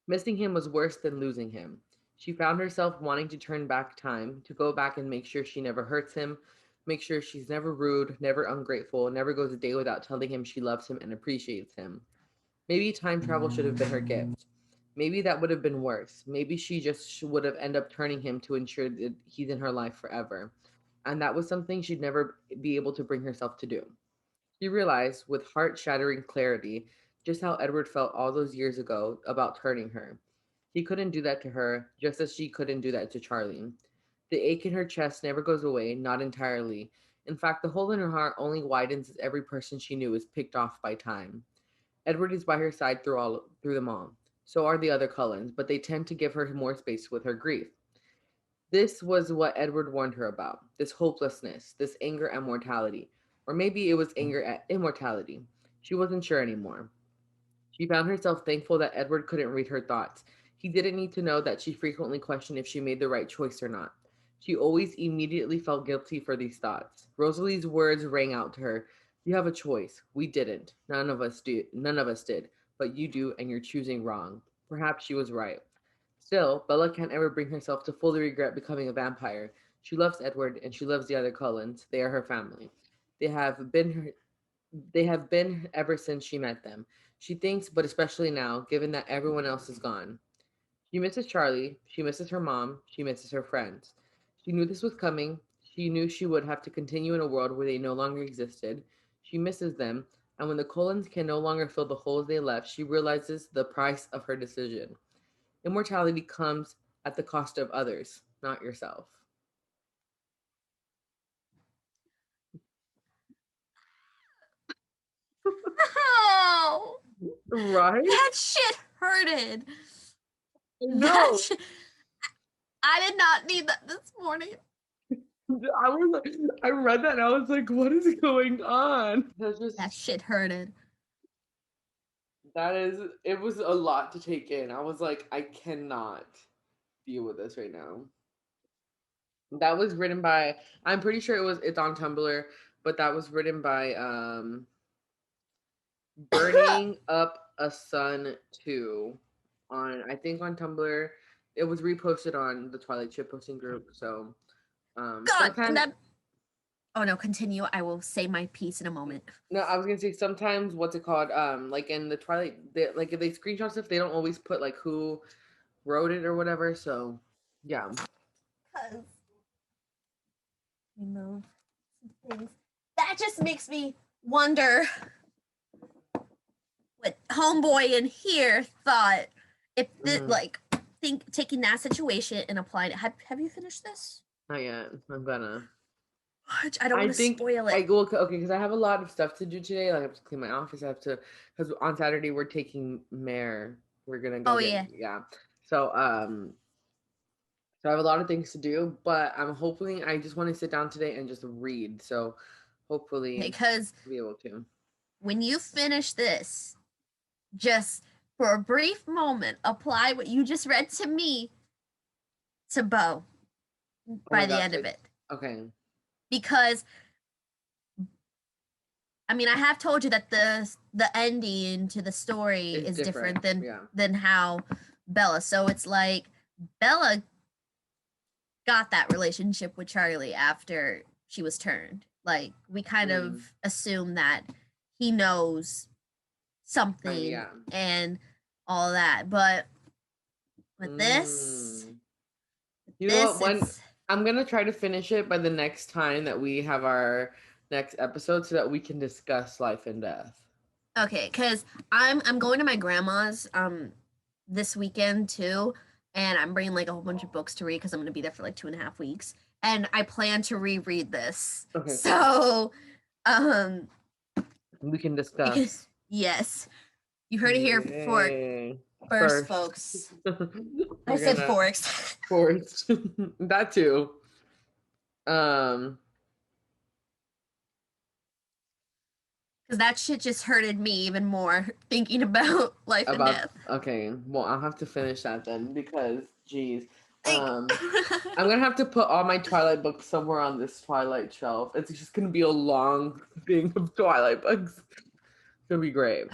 Missing him was worse than losing him. She found herself wanting to turn back time, to go back and make sure she never hurts him, make sure she's never rude, never ungrateful, never goes a day without telling him she loves him and appreciates him. Maybe time travel should have been her gift. Maybe that would have been worse. Maybe she just would have ended up turning him to ensure that he's in her life forever. And that was something she'd never be able to bring herself to do. She realized, with heart shattering clarity, just how Edward felt all those years ago about turning her. He couldn't do that to her, just as she couldn't do that to Charlie. The ache in her chest never goes away, not entirely. In fact, the hole in her heart only widens as every person she knew is picked off by time. Edward is by her side through them all. So are the other Cullens, but they tend to give her more space with her grief. This was what Edward warned her about, this hopelessness, this anger at mortality. Or maybe it was anger at immortality. She wasn't sure anymore. She found herself thankful that Edward couldn't read her thoughts. He didn't need to know that she frequently questioned if she made the right choice or not. She always immediately felt guilty for these thoughts. Rosalie's words rang out to her. You have a choice. We didn't. None of us do. None of us did. But you do, and you're choosing wrong. Perhaps she was right. Still, Bella can't ever bring herself to fully regret becoming a vampire. She loves Edward, and she loves the other Cullens. They are her family. They have been her, they have been ever since she met them. She thinks, but especially now, given that everyone else is gone. She misses Charlie. She misses her mom. She misses her friends. She knew this was coming. She knew she would have to continue in a world where they no longer existed. She misses them, and when the Cullens can no longer fill the holes they left, she realizes the price of her decision. Immortality comes at the cost of others, not yourself. Oh, Right? that shit hurted. That No. shit, I did not need that this morning. I read that and I was like, what is going on? That shit hurted. It was a lot to take in. I was like, I cannot deal with this right now. That was written by, I'm pretty sure it's on Tumblr, but that was written by Burning Up a Sun 2 on, I think on Tumblr. It was reposted on the Twilight ship posting group. So God, and sometimes that. Oh no, continue. I will say my piece in a moment. no, I was gonna say sometimes what's it called? Like in the Twilight, like if they screenshot stuff, they don't always put like who wrote it or whatever. So yeah. Because you know things. That just makes me wonder what homeboy in here thought if Mhm. like think taking that situation and applying it. Have you finished this? Not yet. I'm gonna. I don't I want to think spoil I it. go okay because I have a lot of stuff to do today. Like I have to clean my office. I have to because on Saturday we're taking Mare. We're gonna go Oh get yeah, yeah. So so I have a lot of things to do, but I'm hoping I just want to sit down today and just read. So hopefully because I'll be able to. when you finish this, just for a brief moment, apply what you just read to me to Bo Oh my by the gosh! end of Like it. okay, Because I mean, I have told you that the ending to the story it's is different. different Yeah. than how Bella. So it's like Bella got that relationship with Charlie after she was turned. Like we kind Mm, of assume that he knows something yeah. and all that, but with this, Mm. You know what? When it's I'm gonna try to finish it by the next time that we have our next episode, so that we can discuss life and death. okay. Because I'm going to my grandma's this weekend too, and I'm bringing like a whole bunch of books to read because I'm going to be there for like 2.5 weeks, and I plan to reread this. Okay, cool. So, um, We can discuss. yes, you heard it here for Yay. first, First, folks. I we're said gonna forks. force that too. Um, Because that shit just hurted me even more thinking about life and about death. okay. Well, I'll have to finish that then because, geez. Like, I'm gonna have to put all my Twilight books somewhere on this Twilight shelf. It's just gonna be a long thing of Twilight books. It's gonna be great.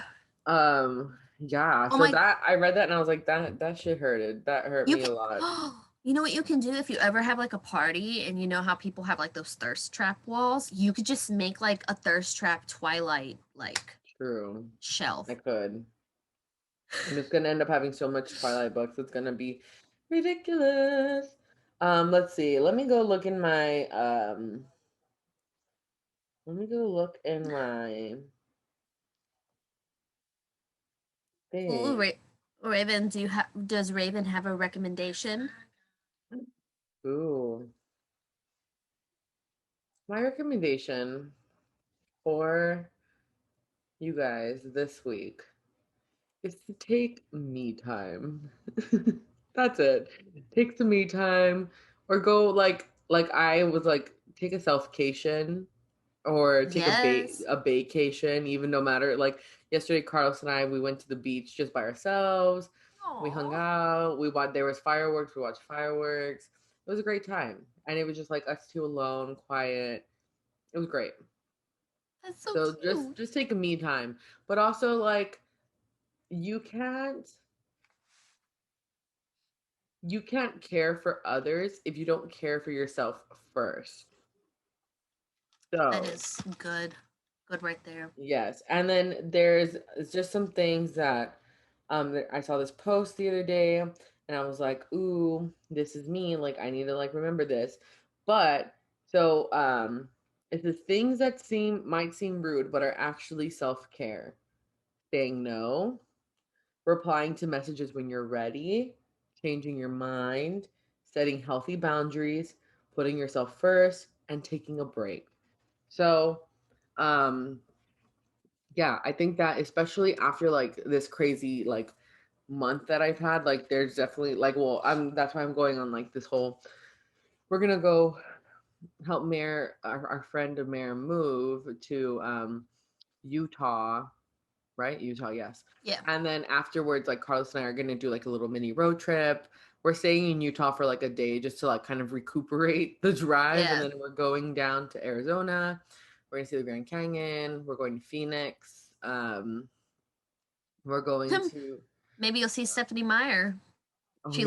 Yeah. oh So my, that I read that and I was like, that shit hurted. That hurt you me can, a lot. You know what you can do if you ever have like a party and you know how people have like those thirst trap walls? You could just make like a thirst trap Twilight like True. I shelf. could. I'm just gonna end up having so much Twilight books. It's gonna be ridiculous. Let's see. Let me go look in my Ooh, thing. Raven, does Raven have a recommendation? Ooh. My recommendation for you guys this week is to take me time. That's it. Take some me time or go like I was like take a self-cation or take Yes. a vacation even no matter like yesterday Carlos and I we went to the beach just by ourselves. We hung Aw, out, we watched there was fireworks, we watched fireworks. It was a great time. And it was just like us two alone, quiet. It was great. that's so So cute. just take a me time. But also like you can't you can't care for others if you don't care for yourself first. That So, is good. Good right there. yes. And then there's it's just some things that I saw this post the other day and I was like, "Ooh, this is me. Like I need to like remember this." But so it's the things that might seem rude but are actually self-care. Saying no, replying to messages when you're ready, changing your mind, setting healthy boundaries, putting yourself first, and taking a break. So, um, yeah, I think that especially after like this crazy like month that I've had, like there's definitely like, well, I'm that's why I'm going on like this whole. We're gonna go help Mayor, our friend of Mayor, move to Utah, right? Utah, yes. Yeah. And then afterwards, like Carlos and I are gonna do like a little mini road trip. We're staying in Utah for like a day just to like kind of recuperate the drive, and Yeah. then we're going down to Arizona. We're gonna see the Grand Canyon. We're going to Phoenix. We're going to. Maybe you'll see Stephanie Meyer. Oh yeah, She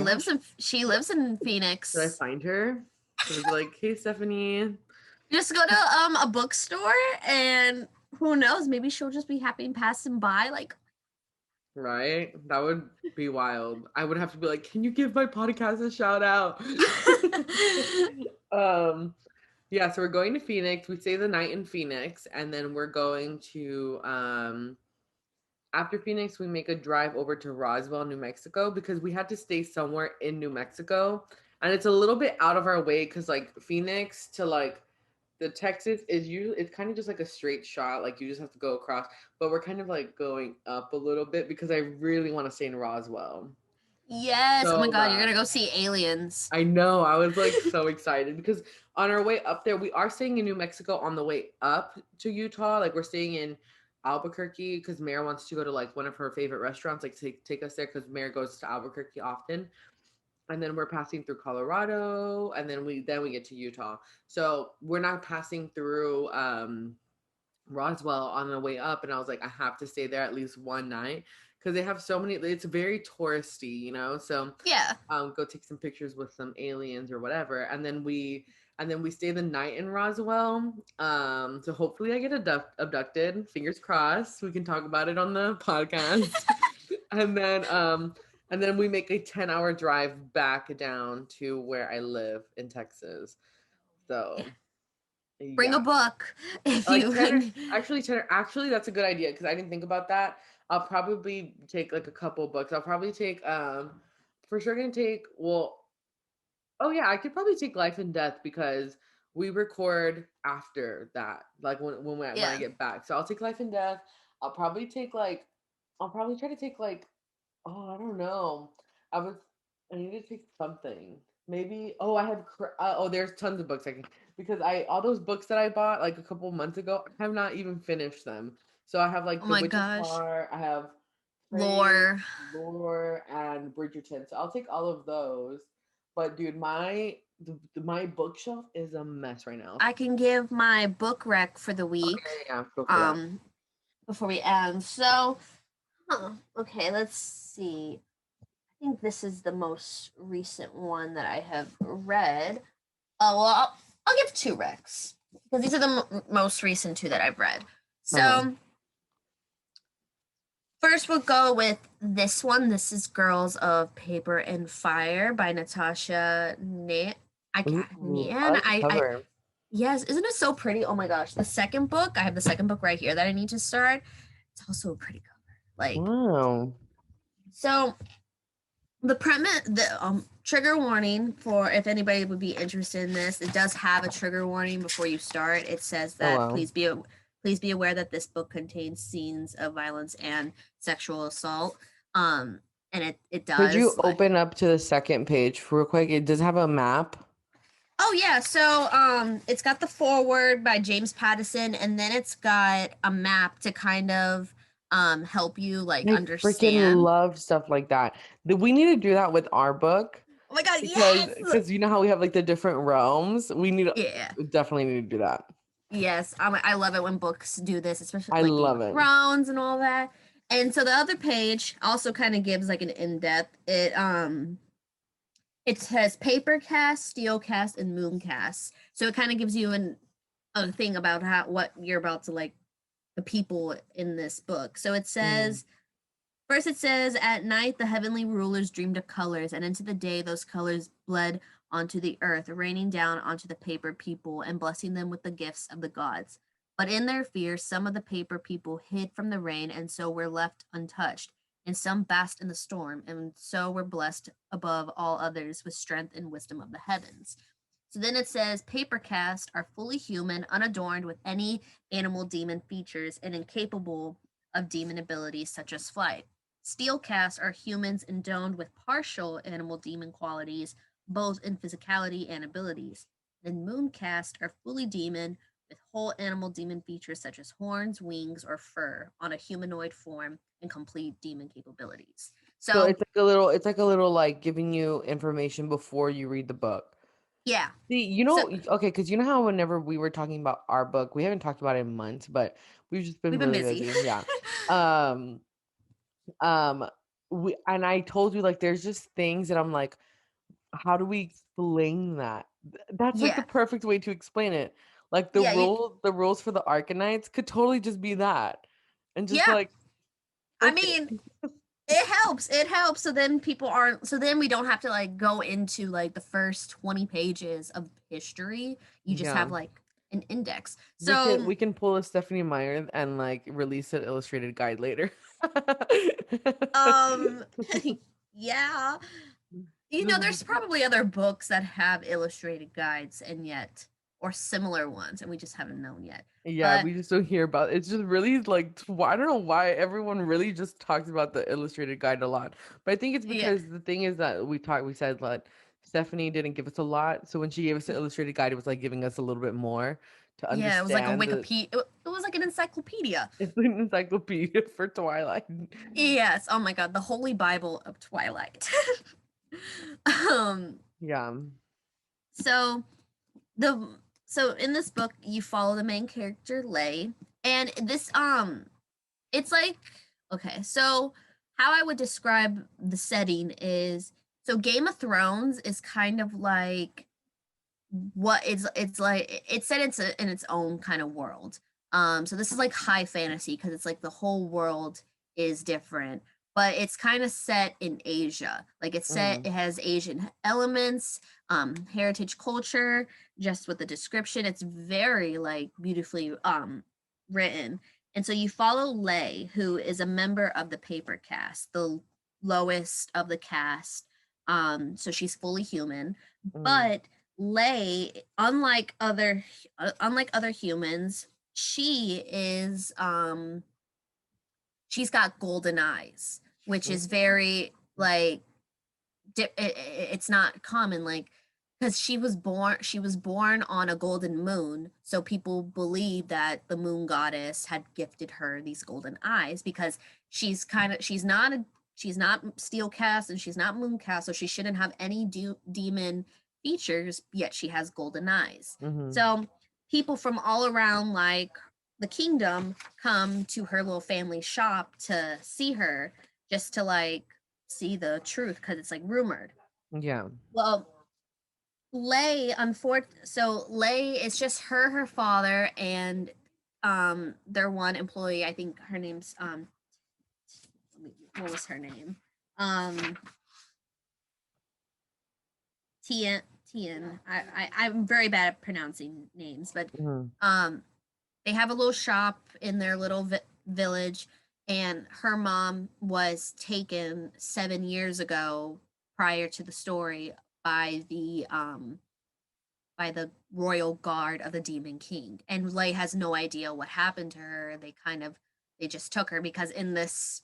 lives in should I Phoenix. find her? Should I be like, hey Stephanie? Just go to a bookstore and who knows, maybe she'll just be happy and passing by like Right? That would be wild. I would have to be like, can you give my podcast a shout out? um Yeah, so we're going to Phoenix. We stay the night in Phoenix, and then we're going to after Phoenix, we make a drive over to Roswell, New Mexico, because we had to stay somewhere in New Mexico. And it's a little bit out of our way because like Phoenix to like the Texas is usually it's kind of just like a straight shot, like you just have to go across. But we're kind of like going up a little bit because I really want to stay in Roswell yes. Oh my so god, you're bad. gonna go see aliens. I know. I was like so excited because on our way up there, we are staying in New Mexico on the way up to Utah. Like we're staying in Albuquerque because Mare wants to go to like one of her favorite restaurants, like take us there because Mare goes to Albuquerque often. And then we're passing through Colorado, and then we get to Utah. So we're not passing through Roswell on the way up, and I was like, I have to stay there at least one night because they have so many. It's very touristy, you know. So Yeah. go take some pictures with some aliens or whatever, and then we stay the night in Roswell. So hopefully I get abducted. Fingers crossed. We can talk about it on the podcast, and then we make a 10-hour drive back down to where I live in Texas. So Bring yeah. a book if Like you tenor, actually, that's a good idea because I didn't think about that. I'll probably take like a couple books. I'll probably take, for sure gonna take, well, oh yeah, I could probably take Life and Death because we record after that, like when I yeah. get back. So I'll take Life and Death. I'll probably take like, I'll probably try to take like, oh, I don't know. I was, I need to take something. Maybe, oh, I have, oh, there's tons of books I can, because all those books that I bought like a couple months ago, I have not even finished them. So I have Oh like The my Witch's gosh. Heart, I have Prey, Lore. Lore, and Bridgerton. So I'll take all of those. But dude, my bookshelf is a mess right now. I can give my book rec for the Okay, week. yeah, go for that. Um before we end. So, okay, let's see. think this is the most recent one that I have read. Oh well, I'll give two recs because these are the most recent two that I've read. Uh-huh. So first, we'll go with this one. This is Girls of Paper and Fire by Natasha Nan. Ooh, I Nan. like the cover. Yes, isn't it so pretty? Oh my gosh, the second book. I have the second book right here that I need to start. It's also a pretty cover. Like Wow. so, the premise, the trigger warning for if anybody would be interested in this. It does have a trigger warning before you start. It says Oh that wow. please be aware that this book contains scenes of violence and sexual assault. And it Could you does like open up to the second page real quick? It does have a map. oh yeah, so it's got the foreword by James Pattison, and then it's got a map to kind of help you like I freaking understand. love stuff like that. We need to do that with our book Oh my god, because yes. you know how we have like the different realms. Yeah. We definitely need to do that. Yes, I love it when books do this, especially I like Game love of it. Thrones and all that. And so the other page also kind of gives like an in-depth. It says paper cast, steel cast, and moon cast. So it kind of gives you a thing about how what you're about to like the people in this book. So it Mm, says first it says at night the heavenly rulers dreamed of colors, and into the day those colors bled onto the earth, raining down onto the paper people and blessing them with the gifts of the gods. But in their fear, some of the paper people hid from the rain and so were left untouched, and some basked in the storm, and so were blessed above all others with strength and wisdom of the heavens. So then it says paper cast are fully human, unadorned with any animal demon features, and incapable of demon abilities such as flight. Steel cast are humans endowed with partial animal demon qualities, both in physicality and abilities. Then moon cast are fully demon with whole animal demon features such as horns, wings, or fur on a humanoid form and complete demon capabilities. So So it's like a little like giving you information before you read the book. yeah. See, So okay, because you know how whenever we were talking about our book, we haven't talked about it in months, but we've just been we've been really busy. busy. Yeah. Um, um, and I told you like there's just things that I'm like, how do we explain that? That's like the Yeah. perfect way to explain it. Like Yeah, the rules for the Arcanites could totally just be that. And just yeah. like, I okay. mean, it helps. It helps. So then people aren't. So then we don't have to like go into like the first 20 pages of history. You just Yeah. have like an index. So We can pull a Stephanie Meyer and like release an illustrated guide later. um, yeah. You know, Just- there's probably other books that have illustrated guides and yet, or similar ones, and we just haven't known yet. Yeah, But we just don't hear about it. It's just really like I don't know why everyone really just talks about the illustrated guide a lot. But I think it's yeah, because the thing is that we said that Stephanie didn't give us a lot. So when she gave us the illustrated guide, it was like giving us a little bit more to yeah, it was like a understand the Wikipedia. It was like an encyclopedia. it's an encyclopedia for Twilight. Yes. Oh my God, the Holy Bible of Twilight. um. Yeah. So the so in this book you follow the main character Lay, and this it's like okay, so how I would describe the setting is so Game of Thrones is kind of like what it's like it's set in its own kind of world. So this is like high fantasy because it's like the whole world is different, but it's kind of set in Asia. Like it's set, Mm-hmm. it has Asian elements, heritage culture, just with the description. It's very like beautifully written. And so you follow Lei, who is a member of the paper cast, the lowest of the cast. So she's fully human, Mm-hmm. but Lay, unlike other humans, she is she's got golden eyes, which is very like it's not common like because she was born on a golden moon, so people believe that the moon goddess had gifted her these golden eyes because she's not steel cast and she's not moon cast, so she shouldn't have any demon features, yet she has golden eyes. Mm-hmm. So people from all around like the kingdom come to her little family shop to see her, just to like see the truth because it's like rumored. Yeah. Well, so Lay is just her father, and their one employee. I think her name's what was her name? Um, Tien. Tien. I'm very bad at pronouncing names, but Mhm. um, they have a little shop in their little village, and her mom was taken 7 years ago, prior to the story, by the royal guard of the Demon King, and Lay has no idea what happened to her. They just took her because in this,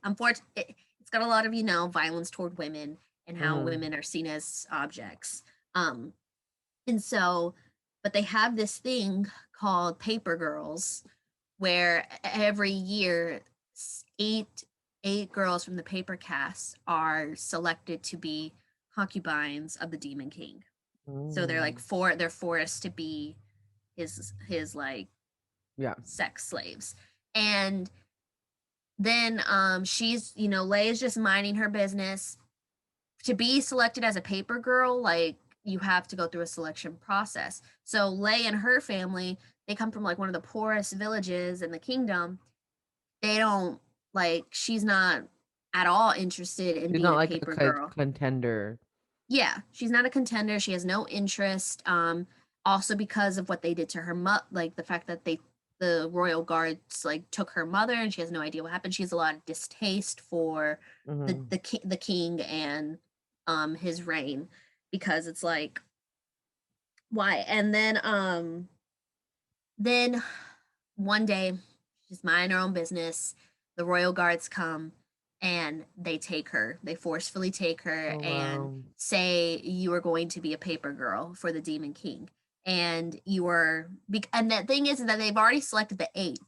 unfortunately, it's got a lot of violence toward women and how Mhm. women are seen as objects. Um, and so, but they have this thing called Paper Girls, where every year eight girls from the paper cast are selected to be concubines of the Demon King. So Mm. they're forced to be his like Yeah. sex slaves. And then she's Lay is just minding her business. To be selected as a paper girl, like, you have to go through a selection process. So Lay and her family, they come from like one of the poorest villages in the kingdom. They don't like She's not at all interested in She's being not a like a paper girl. contender. Yeah, she's not a contender. She has no interest. Also because of what they did to her like the fact that the royal guards like took her mother, and she has no idea what happened. She has a lot of distaste for Mhm. the king and his reign, because it's like, why? And then one day, she's minding her own business. The royal guards come and they take her. They forcefully take her Oh and wow. say, you are going to be a paper girl for the Demon King. And you are, and the thing is that they've already selected the eight.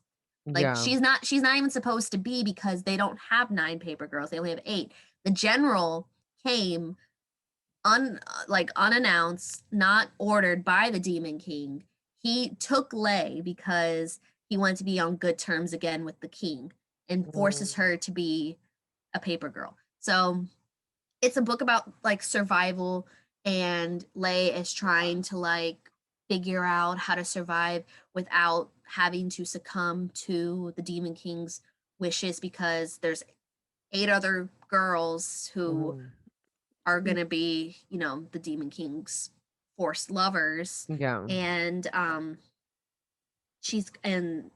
Like, Yeah. she's not even supposed to be, because they don't have nine paper girls. They only have eight. The general came unannounced, not ordered by the Demon King. He took Lay because he wanted to be on good terms again with the king, and forces Mm. her to be a paper girl. So it's a book about like survival, and Lay is trying to like figure out how to survive without having to succumb to the Demon King's wishes, because there's eight other girls who Mhm. are going to be, the Demon King's forced lovers. Yeah. And she's and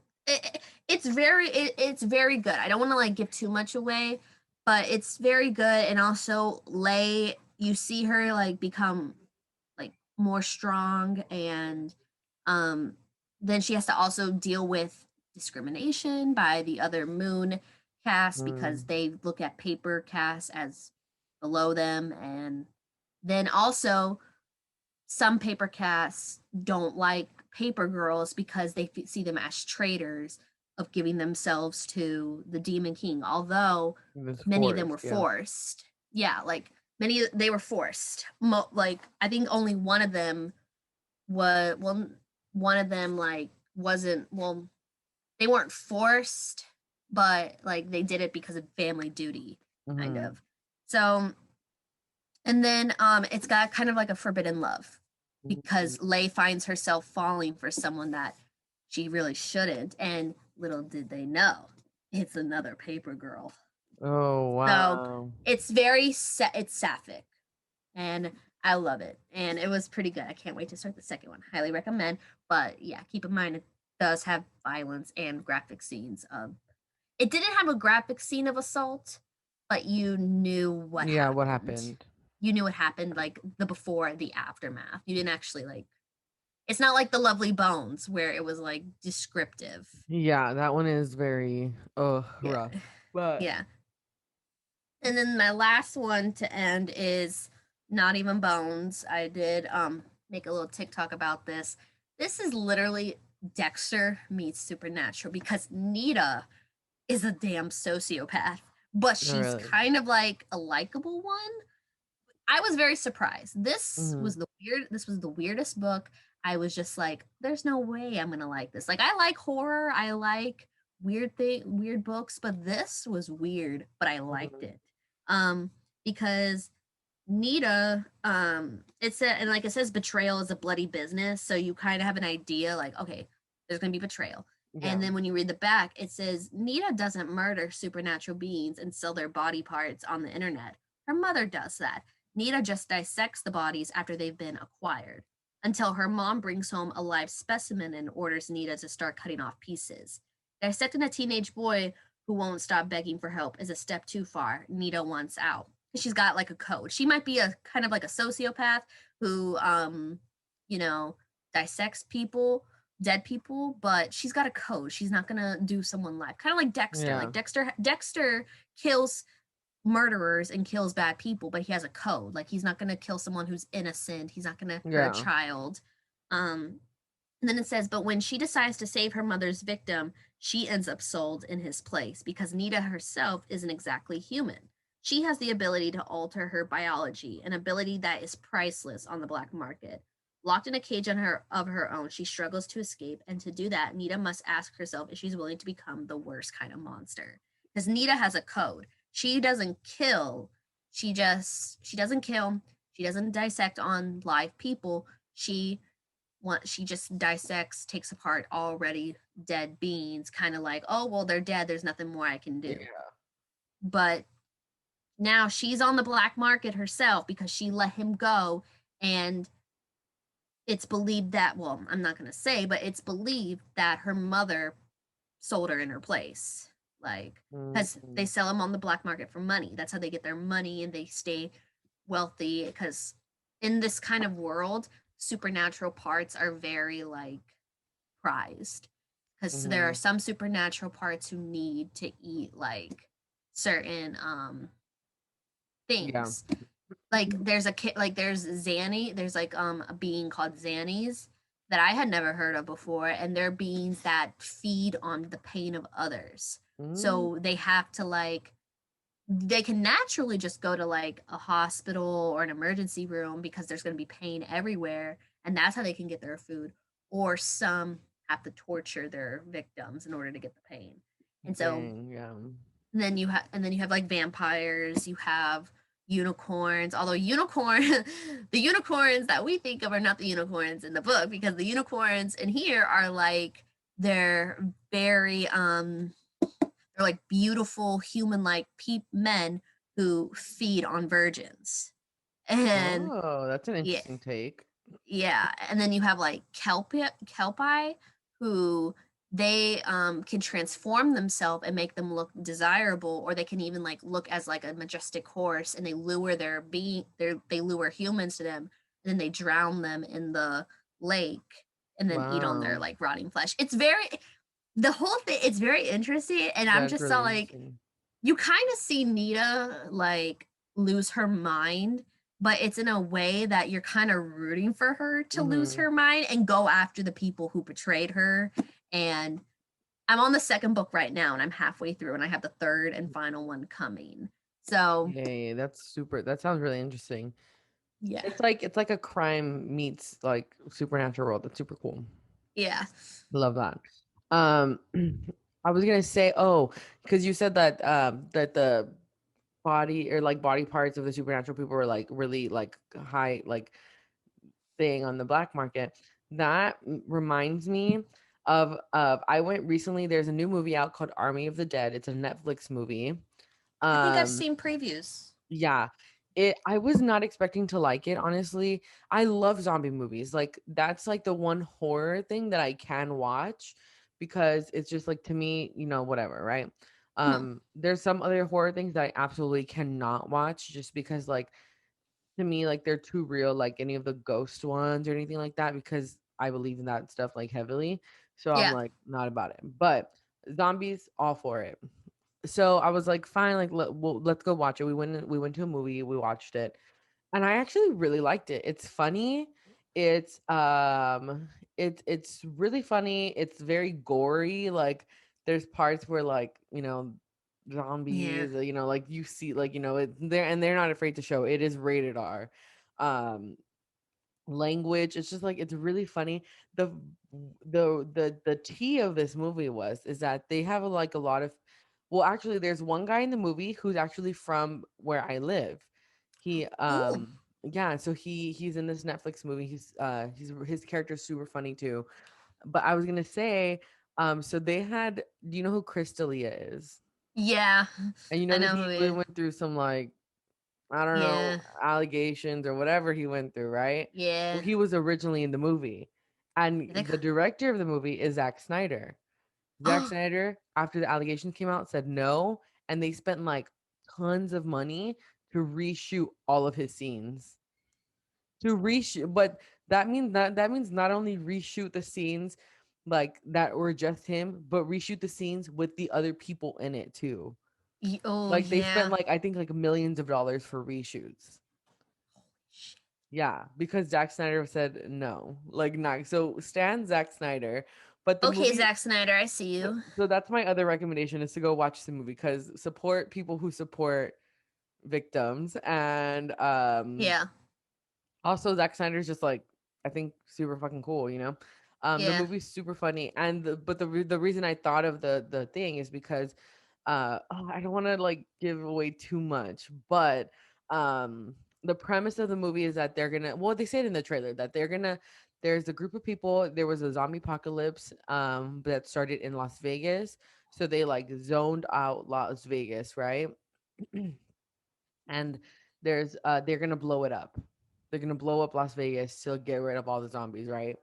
it's very good. I don't want to like give too much away, but it's very good. And also Lay, you see her like become like more strong, and um then she has to also deal with discrimination by the other moon cast, because Mm. they look at paper casts as below them. And then also, some paper casts don't like paper girls because they see them as traitors of giving themselves to the Demon King, although This many of them were forest. Yeah. forced. Yeah, like many, they were forced. Like, I think only one of them was, well, one of them like wasn't, well, they weren't forced, but like they did it because of family duty, kind Mhm. of. So, and then it's got kind of like a forbidden love, Mhm. because Lay finds herself falling for someone that she really shouldn't, and little did they know, it's another paper girl. Oh So wow. it's sapphic, and I love it, and it was pretty good. I can't wait to start the second one. Highly recommend. But yeah, keep in mind, it does have violence and graphic scenes of. It didn't have a graphic scene of assault, but you knew what Yeah, what happened. happened? You knew what happened, like the before, the aftermath. You didn't actually like. It's not like the Lovely Bones where it was like descriptive. Yeah, that one is very Yeah, rough. But yeah. And then my last one to end is Not Even Bones. I did make a little TikTok about this. This is literally Dexter meets Supernatural, because Nita is a damn sociopath, but not she's really. kind of like a likable one. I was very surprised. Mhm. This was the weirdest book. I was just like, there's no way I'm gonna like this. Like, I like horror, I like weird books, but this was weird, but I liked Mhm. it. um because Nita, it said, and like it says, betrayal is a bloody business. So you kind of have an idea, like, okay, there's gonna be betrayal. Yeah. And then when you read the back, it says Nita doesn't murder supernatural beings and sell their body parts on the internet. Her mother does that. Nita just dissects the bodies after they've been acquired until her mom brings home a live specimen and orders Nita to start cutting off pieces. Dissecting a teenage boy who won't stop begging for help is a step too far. Nita wants out. She's got like a code. She might be a kind of like a sociopath who you know, dissects people, dead people, but she's got a code. She's not gonna do someone live. Kind of like Dexter. Yeah. Like Dexter kills murderers and kills bad people, but he has a code. Like he's not gonna kill someone who's innocent. He's not gonna hurt a Yeah. child. Um and then it says, but when she decides to save her mother's victim, she ends up sold in his place because Nita herself isn't exactly human. She has the ability to alter her biology, an ability that is priceless on the black market. Locked in a cage of her own, she struggles to escape, and to do that, Nita must ask herself if she's willing to become the worst kind of monster. Because Nita has a code. She doesn't kill. She doesn't kill. She doesn't dissect on live people. She just dissects, takes apart already dead beings, kind of like, oh well, they're dead. There's nothing more I can do. Yeah. But now she's on the black market herself because she let him go, and it's believed that, well, I'm not going to say, but it's believed that her mother sold her in her place, like, because they Mhm. sell them on the black market for money. That's how they get their money and they stay wealthy, because in this kind of world, supernatural parts are very like prized, because there are Mhm. some supernatural parts who need to eat like certain Yeah. things. Like there's a kid, like there's Zanny, there's like a being called Zannies that I had never heard of before, and they're beings that feed on the pain of others. Mm. So they have to like, they can naturally just go to like a hospital or an emergency room because there's going to be pain everywhere, and that's how they can get their food. Or some have to torture their victims in order to get the pain. And so Dang. Yeah. and then you have like vampires, you have unicorns, although the unicorns that we think of are not the unicorns in the book, because the unicorns in here are like, they're very they're like beautiful human like men who feed on virgins. And Oh, that's an yeah, interesting take. yeah, and then you have like kelpie who they can transform themselves and make them look desirable, or they can even like look as like a majestic horse, and they lure they lure humans to them, and then they drown them in the lake and then eat on their Wow. like rotting flesh. It's very, the whole thing, it's very interesting, and I'm That's just so really like, interesting. you kind of see Nita like lose her mind, but it's in a way that you're kind of rooting for her to lose Mhm. her mind and go after the people who betrayed her. And I'm on the second book right now, and I'm halfway through, and I have the third and final one coming. So, Yay, that's super. That sounds really interesting. yeah. It's like a crime meets like supernatural world. That's super cool. Yeah. Love that. Um, I was gonna say, oh, because you said that that the body or like body parts of the supernatural people were like really like high like thing on the black market. That reminds me of I went recently. There's a new movie out called Army of the Dead. It's a Netflix movie. I think I've Um, seen previews. yeah. I was not expecting to like it, honestly. I love zombie movies. Like that's like the one horror thing that I can watch because it's just like to me, whatever, right? Mhm. There's some other horror things that I absolutely cannot watch just because like to me like they're too real, like any of the ghost ones or anything like that, because I believe in that stuff like heavily. So I'm Yeah. like not about it. But zombies all for it. So I was like, fine, like let's go watch it. We went to a movie, we watched it, and I actually really liked it. It's funny. It's it's really funny. It's very gory. Like there's parts where like, Yeah. zombies, like you see like, they're not afraid to show. It is rated R. Um Language, it's just like it's really funny. The tea of this movie is that they have like a lot of, Well, actually, there's one guy in the movie who's actually from where I live. He Ooh. yeah, so he's in this Netflix movie. He's his character's super funny too. But I was gonna say, so they had, do you know who Chris D'Elia is? Yeah. And you I know that know who he is. went through some like, I don't know, Yeah. allegations or whatever he went through, right? Well, Yeah. he was originally in the movie. And I think. the director of the movie is Zack Snyder. Zack Snyder, after the allegations came out, said no, and they spent like tons of money to reshoot all of his scenes. To reshoot, but that means not only reshoot the scenes like that were just him, but reshoot the scenes with the other people in it too. Oh Like they spent yeah. like, I think like millions of dollars for reshoots. Shit. Yeah, because Zack Snyder said no. Like not so Stan Zack Snyder, but the Okay, movie, Zack Snyder, I see so, you. so that's my other recommendation is to go watch the movie because support people who support victims and Yeah. also Zack Snyder's just like, I think super fucking cool, you know. The Yeah. movie's super funny and the reason I thought of the thing is because oh, I don't want to like give away too much, but the premise of the movie is that they're gonna, well, they say it in the trailer that they're gonna, there's a group of people, there was a zombie apocalypse that started in Las Vegas, so they like zoned out Las Vegas, right? And there's they're gonna blow it up, they're gonna blow up Las Vegas to get rid of all the zombies, right?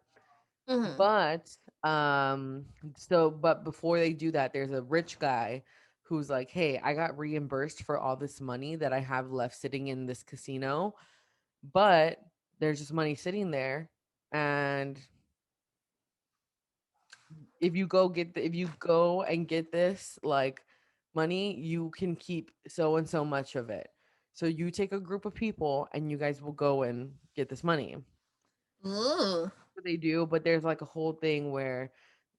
Hmm. But but before they do that, there's a rich guy who's like, "Hey, I got reimbursed for all this money that I have left sitting in this casino, but there's just money sitting there, and if you go and get this like money, you can keep so and so much of it. So you take a group of people and you guys will go and get this money." Ooh. What they do, but there's like a whole thing where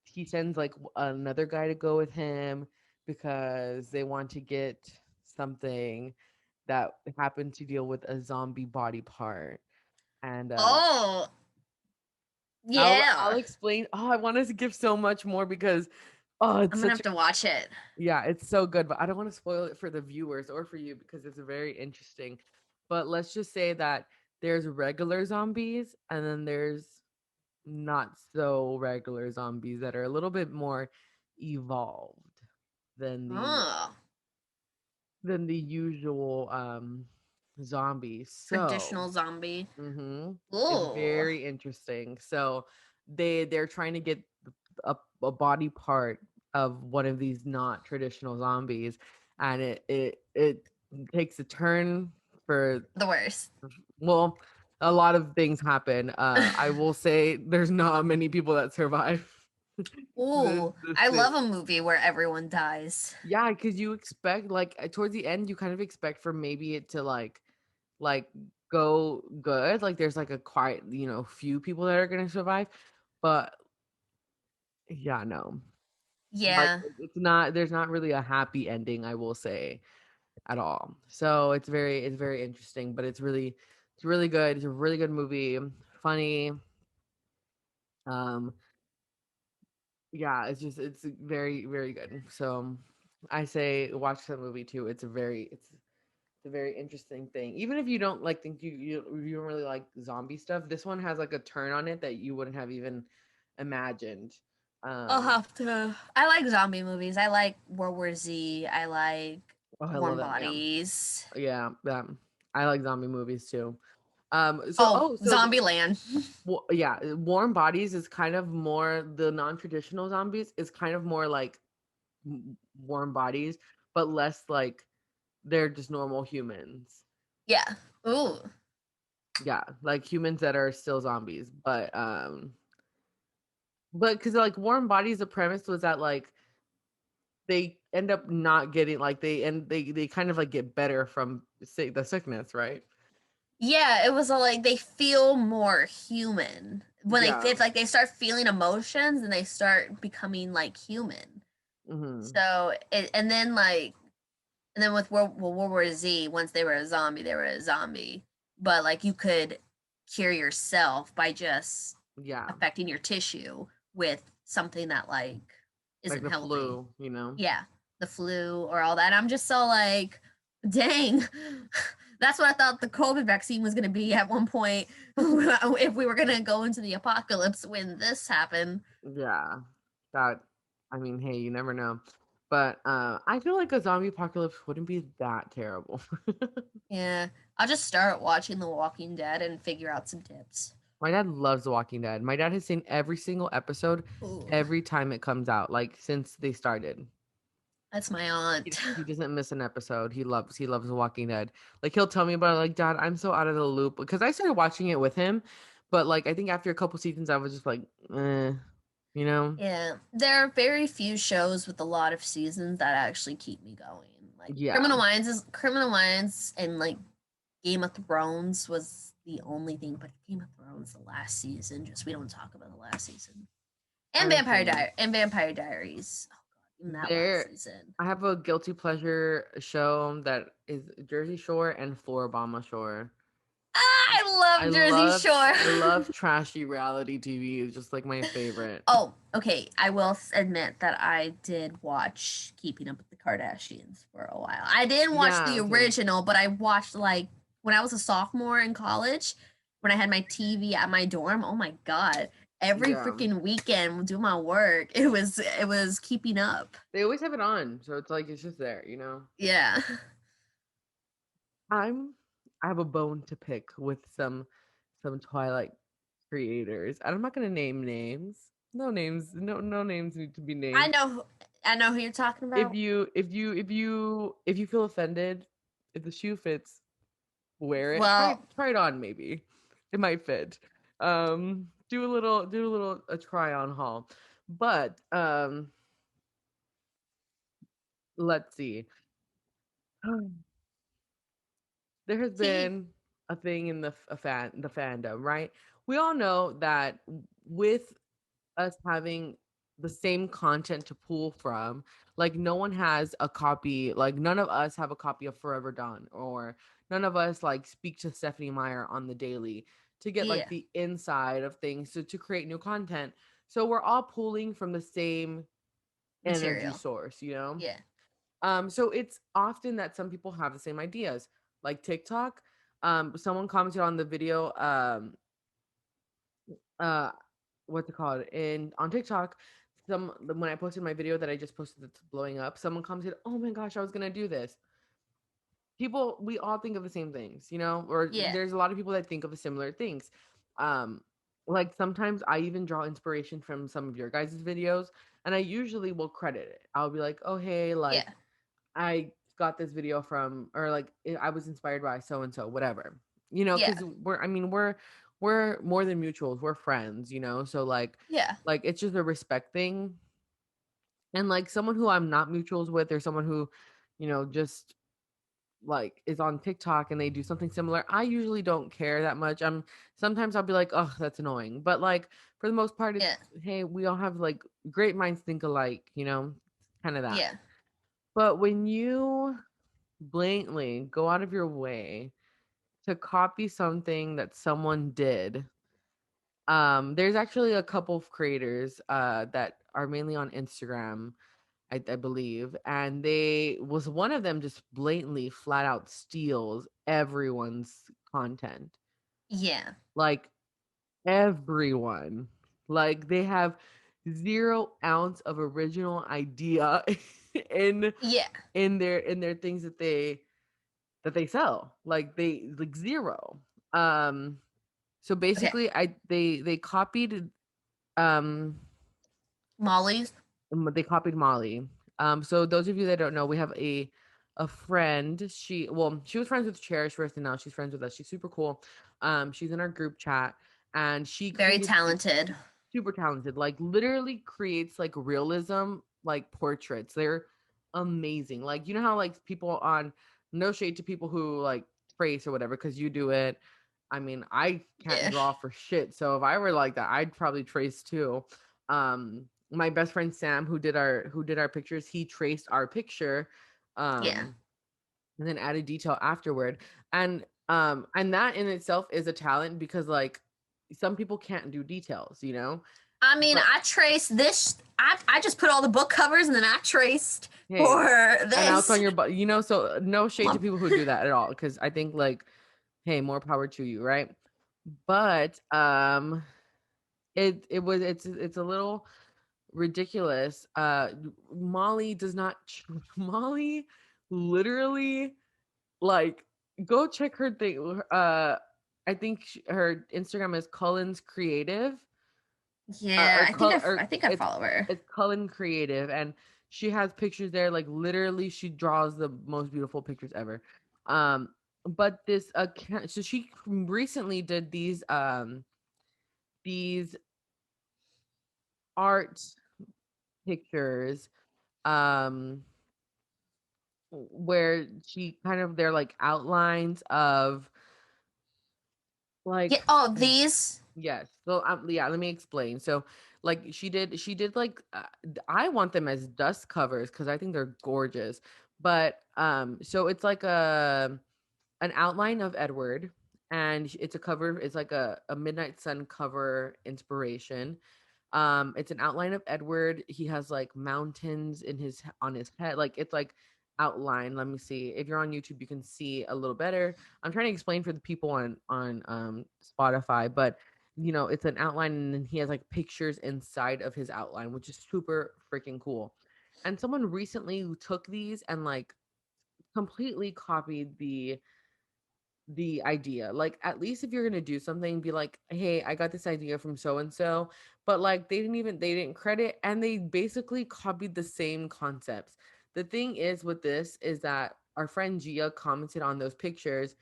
he sends like another guy to go with him because they want to get something that happened to deal with a zombie body part. And Oh. I'll Yeah. explain. Oh, I wanted to give so much more because oh, it's I'm gonna such have a, to watch it. yeah, it's so good, but I don't want to spoil it for the viewers or for you because it's very interesting. But let's just say that there's regular zombies and then there's not so regular zombies that are a little bit more evolved than Oh. the usual zombies. So, Traditional zombie. it's Ooh. very interesting. So they're trying to get a body part of one of these not traditional zombies, and it takes a turn for, The worst. well, a lot of things happen. I will say there's not many people that survive. Ooh. This I thing. love a movie where everyone dies. Yeah, because you expect like towards the end, you kind of expect for maybe it to like go good. Like there's like a quiet, few people that are gonna survive. But yeah, no. Like Yeah. it's not, there's not really a happy ending, I will say, at all. So it's very interesting, but it's really good. It's a really good movie. Funny. Um yeah, it's very, very good. So I say watch the movie too. It's a very interesting thing. Even if you don't like think you don't really like zombie stuff, this one has like a turn on it that you wouldn't have even imagined. I'll Um have to. I like zombie movies. I like World War Z. I like oh, I love Warm them. Yeah. Bodies. Yeah, yeah. I like zombie movies too. Oh, Zombieland. Yeah, Warm Bodies is kind of more the non-traditional zombies is kind of more like Warm Bodies, but less like they're just normal humans. Yeah. Ooh. Yeah, like humans that are still zombies, but because like Warm Bodies, the premise was that like they end up not getting like they kind of like get better from the sickness, right? Yeah, it was a, like they feel more human when Yeah. if like they start feeling emotions and they start becoming like human. Hmm. So and then like and then with World War Z, once they were a zombie, they were a zombie. But like you could cure yourself by just Yeah, affecting your tissue with something that like like isn't the healthy. flu. Yeah, the flu or all that. And I'm just so like, dang, that's what I thought the COVID vaccine was going to be at one point if we were going to go into the apocalypse when this happened. Yeah, that. I mean, hey, you never know. But I feel like a zombie apocalypse wouldn't be that terrible. Yeah, I'll just start watching The Walking Dead and figure out some tips. My dad loves The Walking Dead. My dad has seen every single episode Ooh, every time it comes out, like since they started. that's my He, aunt. he doesn't miss an episode. He loves The Walking Dead. Like he'll tell me about it, like, Dad, I'm so out of the loop because I started watching it with him, but like I think after a couple seasons I was just like, you know? Yeah, there are very few shows with a lot of seasons that actually keep me going. Like Yeah. Criminal Minds and like Game of Thrones was the only thing, but Game of Thrones the last season, just we don't talk about the last season. And Honestly, Vampire Diaries. Oh god, even that last there season. I have a guilty pleasure show that is Jersey Shore and Floribama Shore. Ah, I I love Jersey love Shore. I love trashy reality TV. It's just like my favorite. Oh, okay. I will admit that I did watch Keeping Up with the Kardashians for a while. I didn't watch the Yeah, same. original, but I watched like when I was a sophomore in college, when I had my TV at my dorm. Oh my god. Every Yeah. freaking weekend do my work. It was Keeping Up. They always have it on, so it's like it's just there, you know. Yeah. I'm I have a bone to pick with some Twilight creators. And I'm not gonna name names. No names. No names need to be I named. know I know who you're talking If about. you feel offended, if the shoe fits, wear it. Try Well, try it on maybe. It might fit. Do a little a try on haul. But let's see. There has T been a thing in the fandom, right? We all know that with us having the same content to pull from, like no one has a copy, like none of us have a copy of Forever Dawn, or none of us like speak to Stephanie Meyer on the daily to get like yeah, the inside of things to create new content. So we're all pulling from the same energy material. source, you know? Yeah. So it's often that some people have the same ideas, like TikTok. Someone commented on the video, uh, what's it called? In on TikTok, when I posted my video that I just posted that's blowing up, someone commented, "Oh my gosh, I was gonna do this." People, we all think of the same things, you know, or Yeah. there's a lot of people that think of the similar things. Um, like sometimes I even draw inspiration from some of your guys' videos, and I usually will credit it. I'll be like, "Oh hey, like." Yeah. I got this video from, or like I was inspired by so and so, whatever. You know, Yeah. because we're more than mutuals. We're friends, you know. So Yeah. like it's just a respect thing. And like someone who I'm not mutuals with, or someone who, just like is on TikTok and they do something similar, I usually don't care that much. Sometimes I'll be like, oh, that's annoying. But like for the most part, it's Yeah. hey, we all have like great minds think alike, kind of that. Yeah. But when you blatantly go out of your way to copy something that someone did. There's actually a couple of creators that are mainly on Instagram, I believe, and they was one of them just blatantly flat out steals everyone's content. Yeah. Like everyone. Like they have 0 ounce of original idea in Yeah. in their things that they sell. Like they like zero. Um so Okay. basically they copied um Molly's. they copied Molly. So those of you that don't know, we have a friend. She was friends with Cherish first and now she's friends with us. She's super cool. She's in our group chat and she Very created talented. super talented, like literally creates like realism, like portraits. They're amazing. Like you know how like people on, no shade to people who like trace or whatever because you do it. I mean, I can't Yeah. draw for shit, so if I were like that I'd probably trace too. My best friend Sam, who did our pictures, he traced our picture, Yeah. um and then added detail afterward. And that in itself is a talent because like some people can't do details, you know. I mean, But I traced this. I just put all the book covers and then I traced hey, for and now it's on this. your butt, so no shade to people who do that at all, because I think like, hey, more power to you, right? But it's a little ridiculous. Molly does not Molly literally, like, go check her thing. I think her Instagram is Cullen's Creative, Yeah, or I or think I follow her. it's Cullen Creative, and she has pictures there. Like, literally, she draws the most beautiful pictures ever. Um, but this account, so she recently did these art pictures, um where she kind of, they're like outlines of, Yeah. like, Oh, these. yes. So, yeah, let me explain. So, like, she did like, I want them as dust covers because I think they're gorgeous. But so it's like an outline of Edward, and it's a cover. It's like a Midnight Sun cover inspiration. It's an outline of Edward. He has like mountains on his head. Like, it's like outline. Let me see. If you're on YouTube, you can see a little better. I'm trying to explain for the people on Spotify, but it's an outline, and then he has like pictures inside of his outline, which is super freaking cool. And someone recently took these and like completely copied the idea. Like, at least if you're gonna do something, be like, hey, I got this idea from so and so. But like, they didn't credit, and they basically copied the same concepts. The thing is with this is that our friend Gia commented on those pictures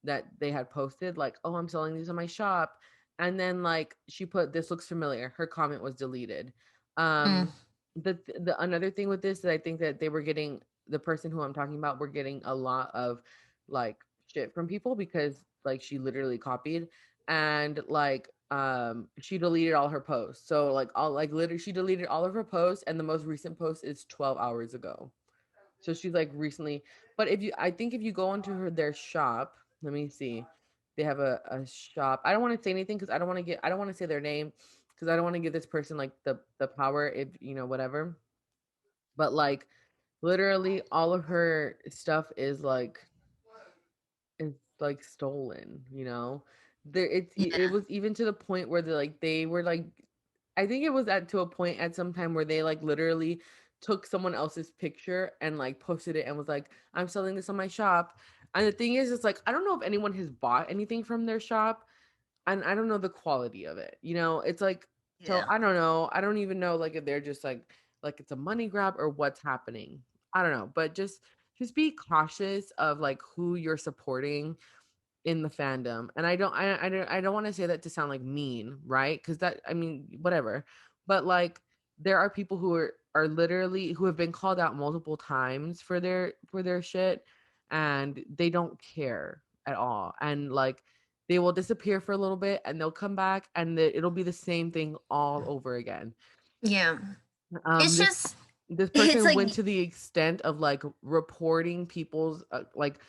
that they had posted, like, oh, I'm selling these on my shop. And then, like, she put, this looks familiar. Her comment was deleted. Mm, The another thing with this is, I think that they were getting, the person who I'm talking about, were getting a lot of like shit from people because, like, she literally copied, and like, she deleted all her posts. So like, all, like, literally, she deleted all of her posts, and the most recent post is 12 hours ago. So she's like recently. But I think if you go into their shop, let me see. They have a shop. I don't want to say anything because I don't want to say their name because I don't want to give this person like the power, if whatever. But like, literally all of her stuff is like stolen. It yeah. was even to the point where they were like, I think it was to a point at some time where they like literally took someone else's picture and like posted it and was like, I'm selling this on my shop. And the thing is, it's like, I don't know if anyone has bought anything from their shop, and I don't know the quality of it. It's like, so Yeah. I don't know. I don't even know, like, if they're just like it's a money grab or what's happening. I don't know, but just be cautious of like who you're supporting in the fandom. And I don't want to say that to sound like mean, right? Because that, I mean, whatever. But like, there are people who are literally, who have been called out multiple times for their shit, and they don't care at all. And like, they will disappear for a little bit and they'll come back, and it'll be the same thing all over again. Yeah. Um It's this just this it's person like went to the extent of like reporting people's like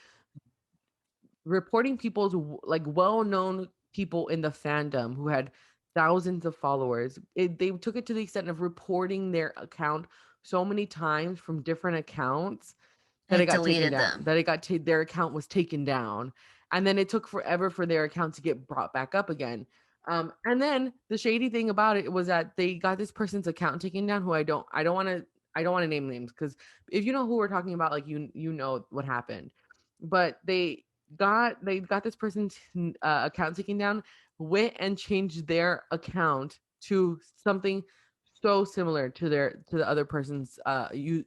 well-known people in the fandom who had thousands of followers. They took it to the extent of reporting their account so many times from different accounts that it it got taken deleted down, them. their account was taken down, and then it took forever for their account to get brought back up again. And then the shady thing about it was that they got this person's account taken down, who I don't want to name names, because if you know who we're talking about, like, you know what happened. But they got this person's account taken down, went and changed their account to something so similar to the other person's you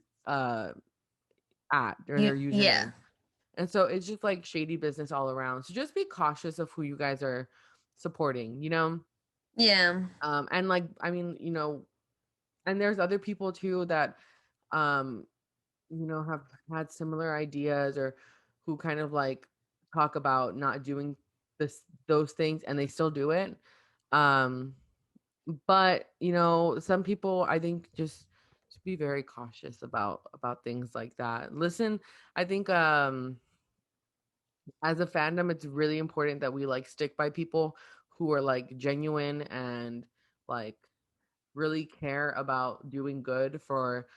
at or their Yeah. username. And so it's just like shady business all around. So just be cautious of who you guys are supporting. Yeah. And like, I mean, and there's other people too that um have had similar ideas, or who kind of like talk about not doing those things, and they still do it. Um but some people, I think, just be very cautious about things like that. Listen, I think as a fandom, it's really important that we like stick by people who are like genuine and like really care about doing good for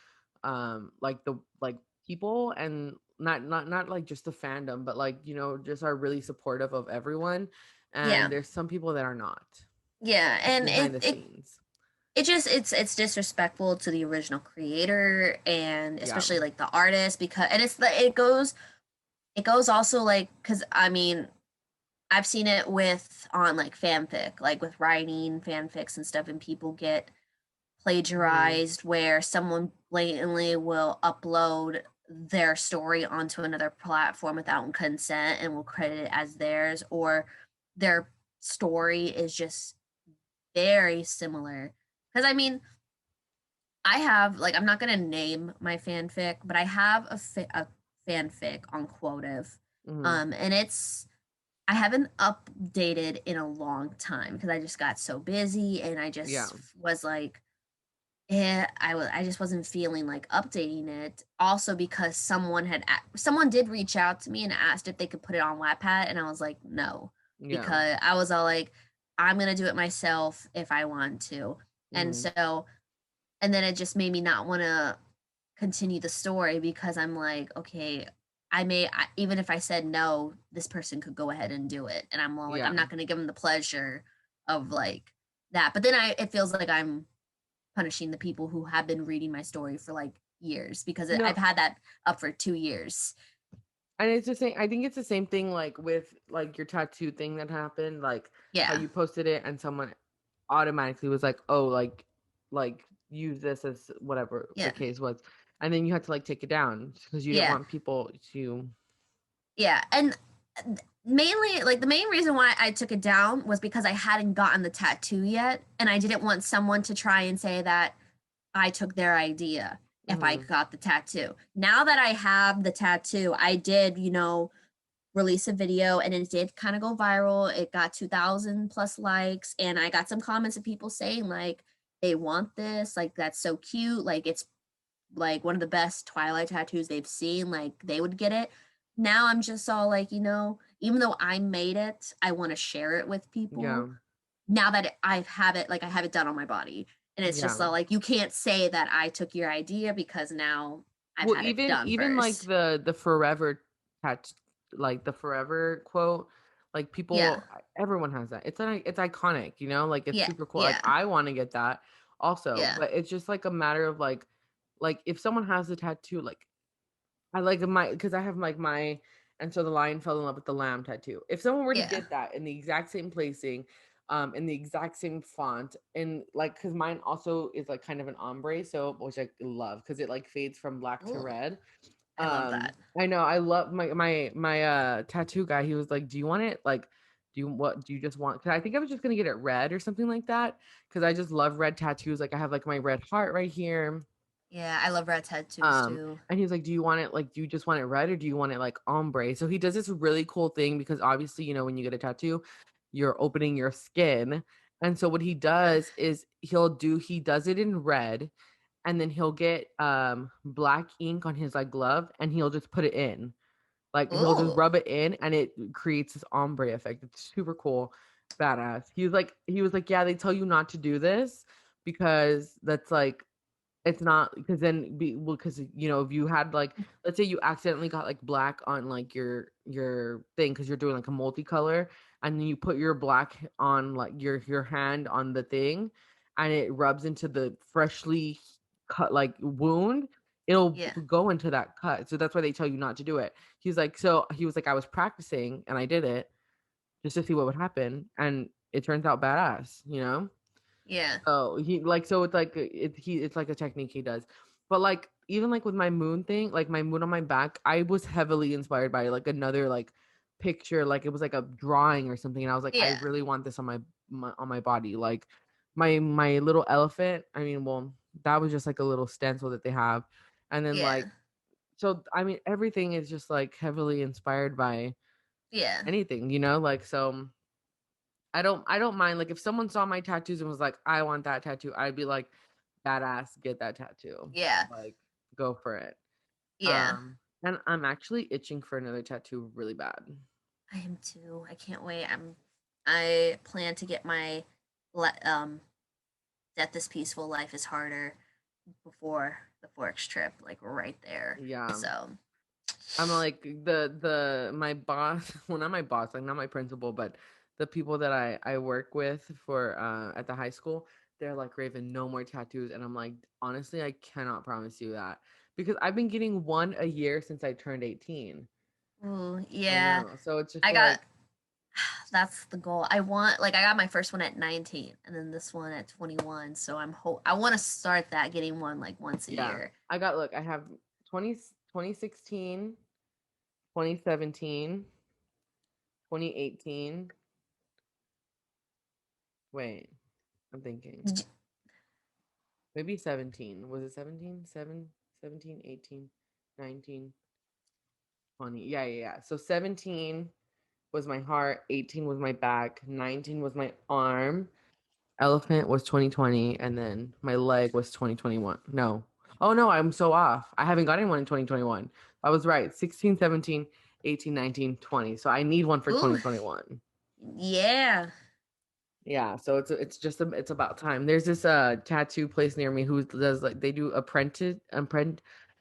like the like people, and not like just the fandom, but like, you know, just are really supportive of everyone. Yeah. And there's some people that are not Yeah, and behind the scenes. it just it's disrespectful to the original creator and Yeah. especially like the artist because and it's the it goes also like because I mean I've seen it with on like fanfic, like with writing fanfics and stuff, and people get Hmm. plagiarized where someone blatantly will upload their story onto another platform without consent and will credit it as theirs, or their story is just very similar. Because I mean, I have like I'm not gonna name my fanfic, but I have a fanfic on Quotive, Hmm. and it's I haven't updated in a long time because I just got so busy and I Yeah. just was like, I just wasn't feeling like updating it. Also because someone did reach out to me and asked if they could put it on Wattpad, and I was like, no, Yeah. because I was all like, I'm gonna do it myself if I want to, and Hmm. so and then it just made me not want to continue the story because I'm like, okay, even if I said no, this person could go ahead and do it, and I'm all like, I'm Yeah. not going to give them the pleasure of like that. But then it feels like I'm punishing the people who have been reading my story for like years because I've No, had that up for 2 years. and it's the same. I think it's the same thing like with like your tattoo thing that happened, like how Yeah, you posted it and someone automatically was like, "Oh, like use this as whatever the yeah, case was." And then you had to like take it down because you didn't yeah. want people to. Yeah, and mainly, like the main reason why I took it down was because I hadn't gotten the tattoo yet, and I didn't want someone to try and say that I took their idea if I Mhm. got the tattoo. Now that I have the tattoo, I did, release a video and it did kind of go viral. It got 2,000 plus likes, and I got some comments of people saying like they want this, like that's so cute, like it's like one of the best Twilight tattoos they've seen, like they would get it. Now I'm just all like, even though I made it, I want to share it with Yeah. people. Now that I have it, like I have it done on my body. And it's just Yeah. all like, you can't say that I took your idea because now I've Well, had it done even like first. the forever tat like the forever quote, like Yeah. people, everyone has that. It's iconic, you know, like it's Yeah. super cool. Like Yeah. I want to get that also, Yeah. but it's just like a matter of like if someone has a tattoo, like I like my because I have like my and so the lion fell in love with the lamb tattoo. If someone were to Yeah. get that in the exact same placing, in the exact same font, and like because mine also is like kind of an ombre, so which I love because it like fades from black to Ooh, red. I love that. I know I love my tattoo guy. He was like, "Do you want it? Like, do you just want?" Because I think I was just gonna get it red or something like that. Because I just love red tattoos. Like I have like my red heart right here. Yeah, I love red tattoos Um, too. and he was like, "Do you want it like do you just want it red or do you want it like ombre?" So he does this really cool thing because obviously, you know, when you get a tattoo, you're opening your skin. And so what he Yeah. does is he does it in red, and then he'll get black ink on his like glove and he'll just put it in. Like he'll just Ooh. rub it in and it creates this ombre effect. It's super cool, badass. He was like, "Yeah, they tell you not to do this because that's like it's not because then be well because you know if you had like let's say you accidentally got like black on like your thing because you're doing like a multicolor and then you put your black on like your hand on the thing and it rubs into the freshly cut like wound, it'll Yeah. go into that cut. So that's why they tell you not to do it. He's like, so he was like, I was practicing and I did it just to see what would happen and it turns out badass, you know. Yeah. Oh, he like so it's like it's like a technique he does. But like even like with my moon thing, like my moon on my back, I was heavily inspired by like another like picture, like it was like a drawing or something, and I was like, I Yeah. really want this on on my body. Like my little elephant. I mean, well, that was just like a little stencil that they have, and then Yeah. like so I mean everything is just like heavily inspired by Yeah. anything, you know, like so. I don't mind like if someone saw my tattoos and was like, I want that tattoo, I'd be like, badass, get that tattoo. Yeah. Like, go for it. Yeah. And I'm actually itching for another tattoo really bad. I am too. I can't wait. I plan to get my le- um Death is Peaceful, Life is Harder before the Forks trip, like right there. Yeah. So I'm like the my boss, well not my boss, like not my principal, but the people that I work with for at the high school, they're like, Raven, no more tattoos. And I'm like, honestly, I cannot promise you that because I've been getting one a year since I turned 18. ooh, I yeah. know. So it's just I got like, that's the goal. I want like I got my first one at 19 and then this one at 21. So I want to start that getting one like once a yeah. year. I have 2016, 2017, 2018. Wait, I'm thinking. Did you, Maybe 17. Was it 17? 17, 18, 19, 20. Yeah, yeah, yeah. So 17 was my heart, 18 was my back, 19 was my arm, elephant was 2020, and then my leg was 2021. No. Oh no, I'm so off. I haven't gotten one in 2021. I was right. 16, 17, 18, 19, 20. So I need one for ooh, 2021. yeah. Yeah, so it's about time. There's this tattoo place near me who does like they do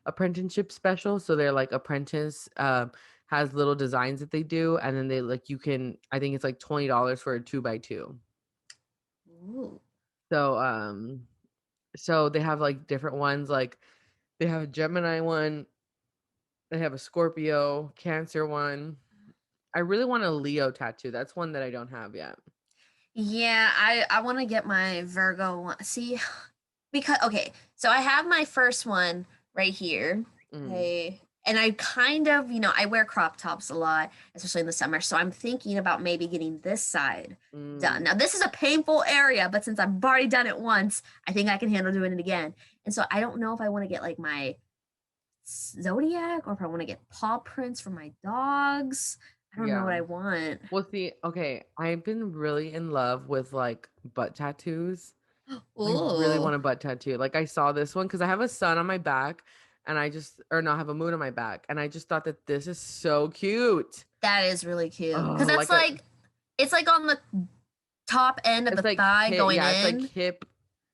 apprenticeship special. So they're like apprentice has little designs that they do, and then they like you can I think it's like $20 for a 2x2. Ooh. So so they have like different ones, like they have a Gemini one, they have a Scorpio, Cancer one. I really want a Leo tattoo. That's one that I don't have yet. Yeah, I want to get my Virgo one. See, because okay, so I have my first one right here. Mm, And I kind of, I wear crop tops a lot, especially in the summer. So I'm thinking about maybe getting this side done. mm, Now, this is a painful area, but since I've already done it once, I think I can handle doing it again. And so I don't know if I want to get like my zodiac or if I want to get paw prints for my dogs. I don't know yeah. what I want. Well, see, okay, I've been really in love with like butt tattoos. I really Ooh, want a butt tattoo. Like I saw this one because I have a sun on my back and or no, I have a moon on my back. And I just thought that this is so cute. that is really cute. Because Oh, that's like, it's like on the top end of it's the like thigh hip, going yeah, it's like in. hip,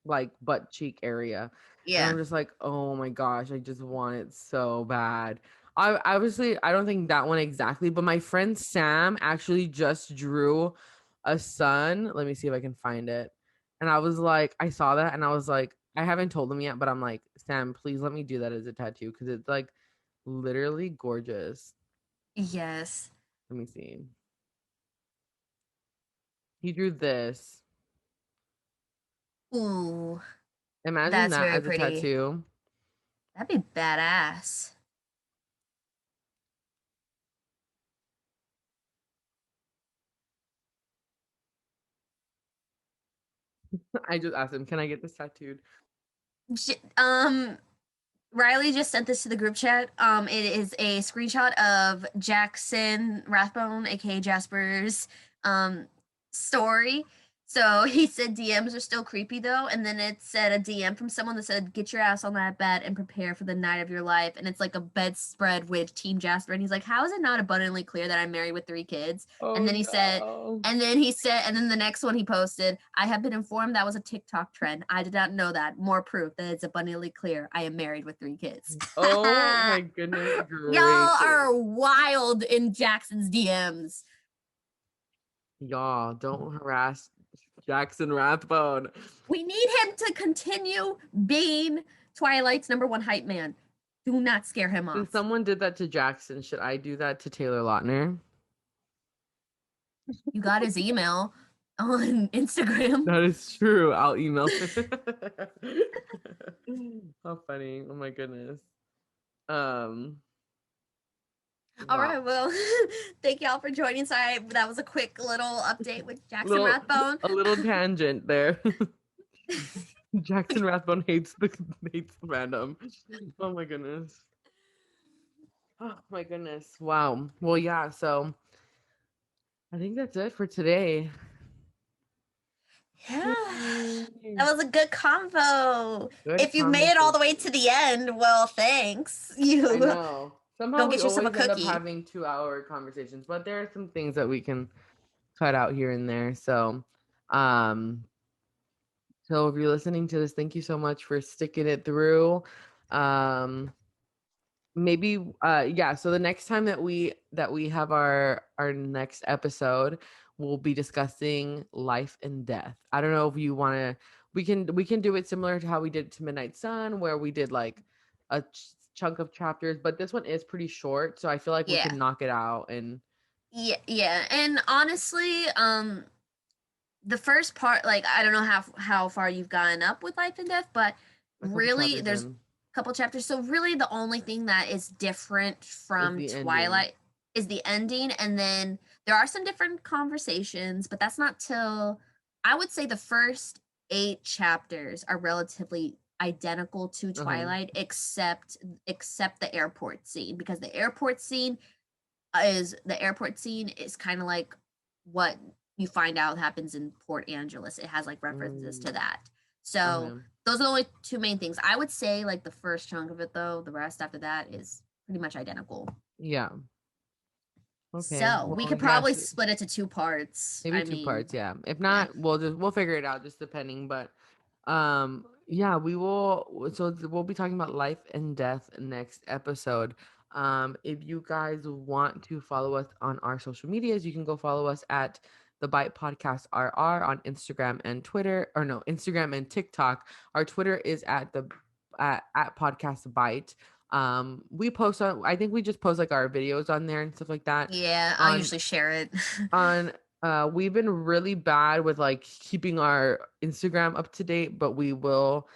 like butt cheek area. And Yeah. I'm just like, oh my gosh, I just want it so bad. I obviously I don't think that one exactly, but my friend Sam actually just drew a sun. Let me see if I can find it. And I was like, I saw that and I was like, I haven't told him yet, but I'm like, Sam, please let me do that as a tattoo because it's like literally gorgeous. Yes. Let me see. He drew this. Ooh, Imagine that's that very as a pretty. tattoo. That'd be badass. I just asked him, can I get this tattooed? Um, Riley just sent this to the group chat. It is a screenshot of Jackson Rathbone, aka Jasper's, um, story. So he said DMs are still creepy though, and then it said a DM from someone that said, "Get your ass on that bed and prepare for the night of your life." And it's like a bedspread with Team Jasper, and he's like, "How is it not abundantly clear that I'm married with 3 kids?" And Oh then he said, no. and then the next one he posted, I have been informed that was a TikTok trend. I did not know that. More proof that it's abundantly clear I am married with 3 kids. Oh my goodness Y'all gracious. are wild in Jackson's DMs. Y'all, don't harass Jackson Rathbone. We need him to continue being Twilight's #1 hype man. Do not scare him Since off. someone did that to Jackson, should I do that to Taylor Lautner? You got his email on Instagram. That is true. I'll email him. How funny. Oh my goodness. Um, All wow. right, well, thank y'all for joining. Sorry, that was a quick little update with Jackson Little Rathbone. a little tangent there. Jackson Rathbone hates the fandom. Oh my goodness. Oh my goodness. Wow. Well, yeah, so I think that's it for today. Yeah, Yay. that was a good convo. Good If you made it all the way conversation. to the end, well, thanks. I You know. Somehow go we get yourself a always end up cookie. having 2-hour conversations, but there are some things that we can cut out here and there. So, um, So if you're listening to this, thank you so much for sticking it through. Um, maybe yeah, so the next time that we have our next episode, we'll be discussing life and death. I don't know if you want to, we can do it similar to how we did to Midnight Sun, where we did like a chunk of chapters, but this one is pretty short, so I feel like we Yeah. can knock it out. And Yeah. And honestly, the first part, like I don't know how far you've gotten up with Life and Death, but a couple really chapters there's a in couple chapters. So really the only thing that is different is from the ending. Twilight is the ending, and then there are some different conversations, but that's not till I would say the first 8 chapters are relatively identical to Uh-huh. Twilight, except the airport scene, because the airport scene is kind of like what you find out happens in Port Angeles. It has like references to Mm, that. So okay. those are the only 2 main things. I would say like the first chunk of it though, the rest after that is pretty much identical. Yeah. Okay. So we Well, could probably yes. split it to 2 parts. Maybe I two mean, parts, yeah. If yeah. not, we'll figure it out just depending. But yeah, we will, so we'll be talking about life and death next episode. If you guys want to follow us on our social medias, you can go follow us at the Bite Podcast RR on Instagram and Twitter, or no, Instagram and TikTok. Our Twitter is at Podcast Bite. We post on, I think we just post like our videos on there and stuff like that. Yeah, I'll On usually share it. on we've been really bad with like keeping our Instagram up to date, but we will.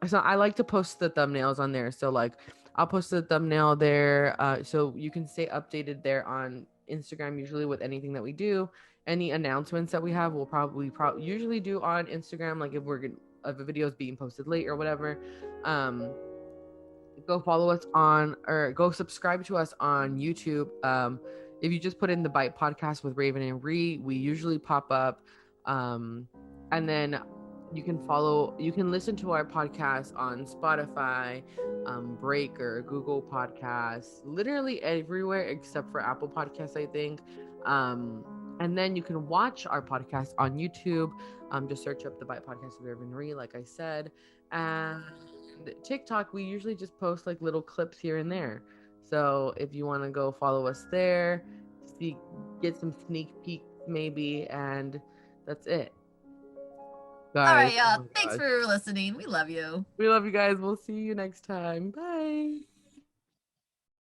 So I like to post the thumbnails on there, so like I'll post the thumbnail there, so you can stay updated there on Instagram. Usually with anything that we do, any announcements that we have, we'll probably usually do on Instagram, like if a video is being posted late or whatever. um Go follow us on, or go subscribe to us on YouTube. If you just put in the Bite Podcast with Raven and Ree, we usually pop up. And then you can listen to our podcast on Spotify, Breaker, Google Podcasts, literally everywhere except for Apple Podcasts, I think. And then you can watch our podcast on YouTube. Just search up the Bite Podcast with Raven and Ree, like I said. And TikTok, we usually just post like little clips here and there. So if you want to go follow us there, see, get some sneak peeks maybe, and that's it, All guys. right, Oh y'all. my Thanks gosh, for listening. We love you. we love you guys. We'll see you next time. Bye.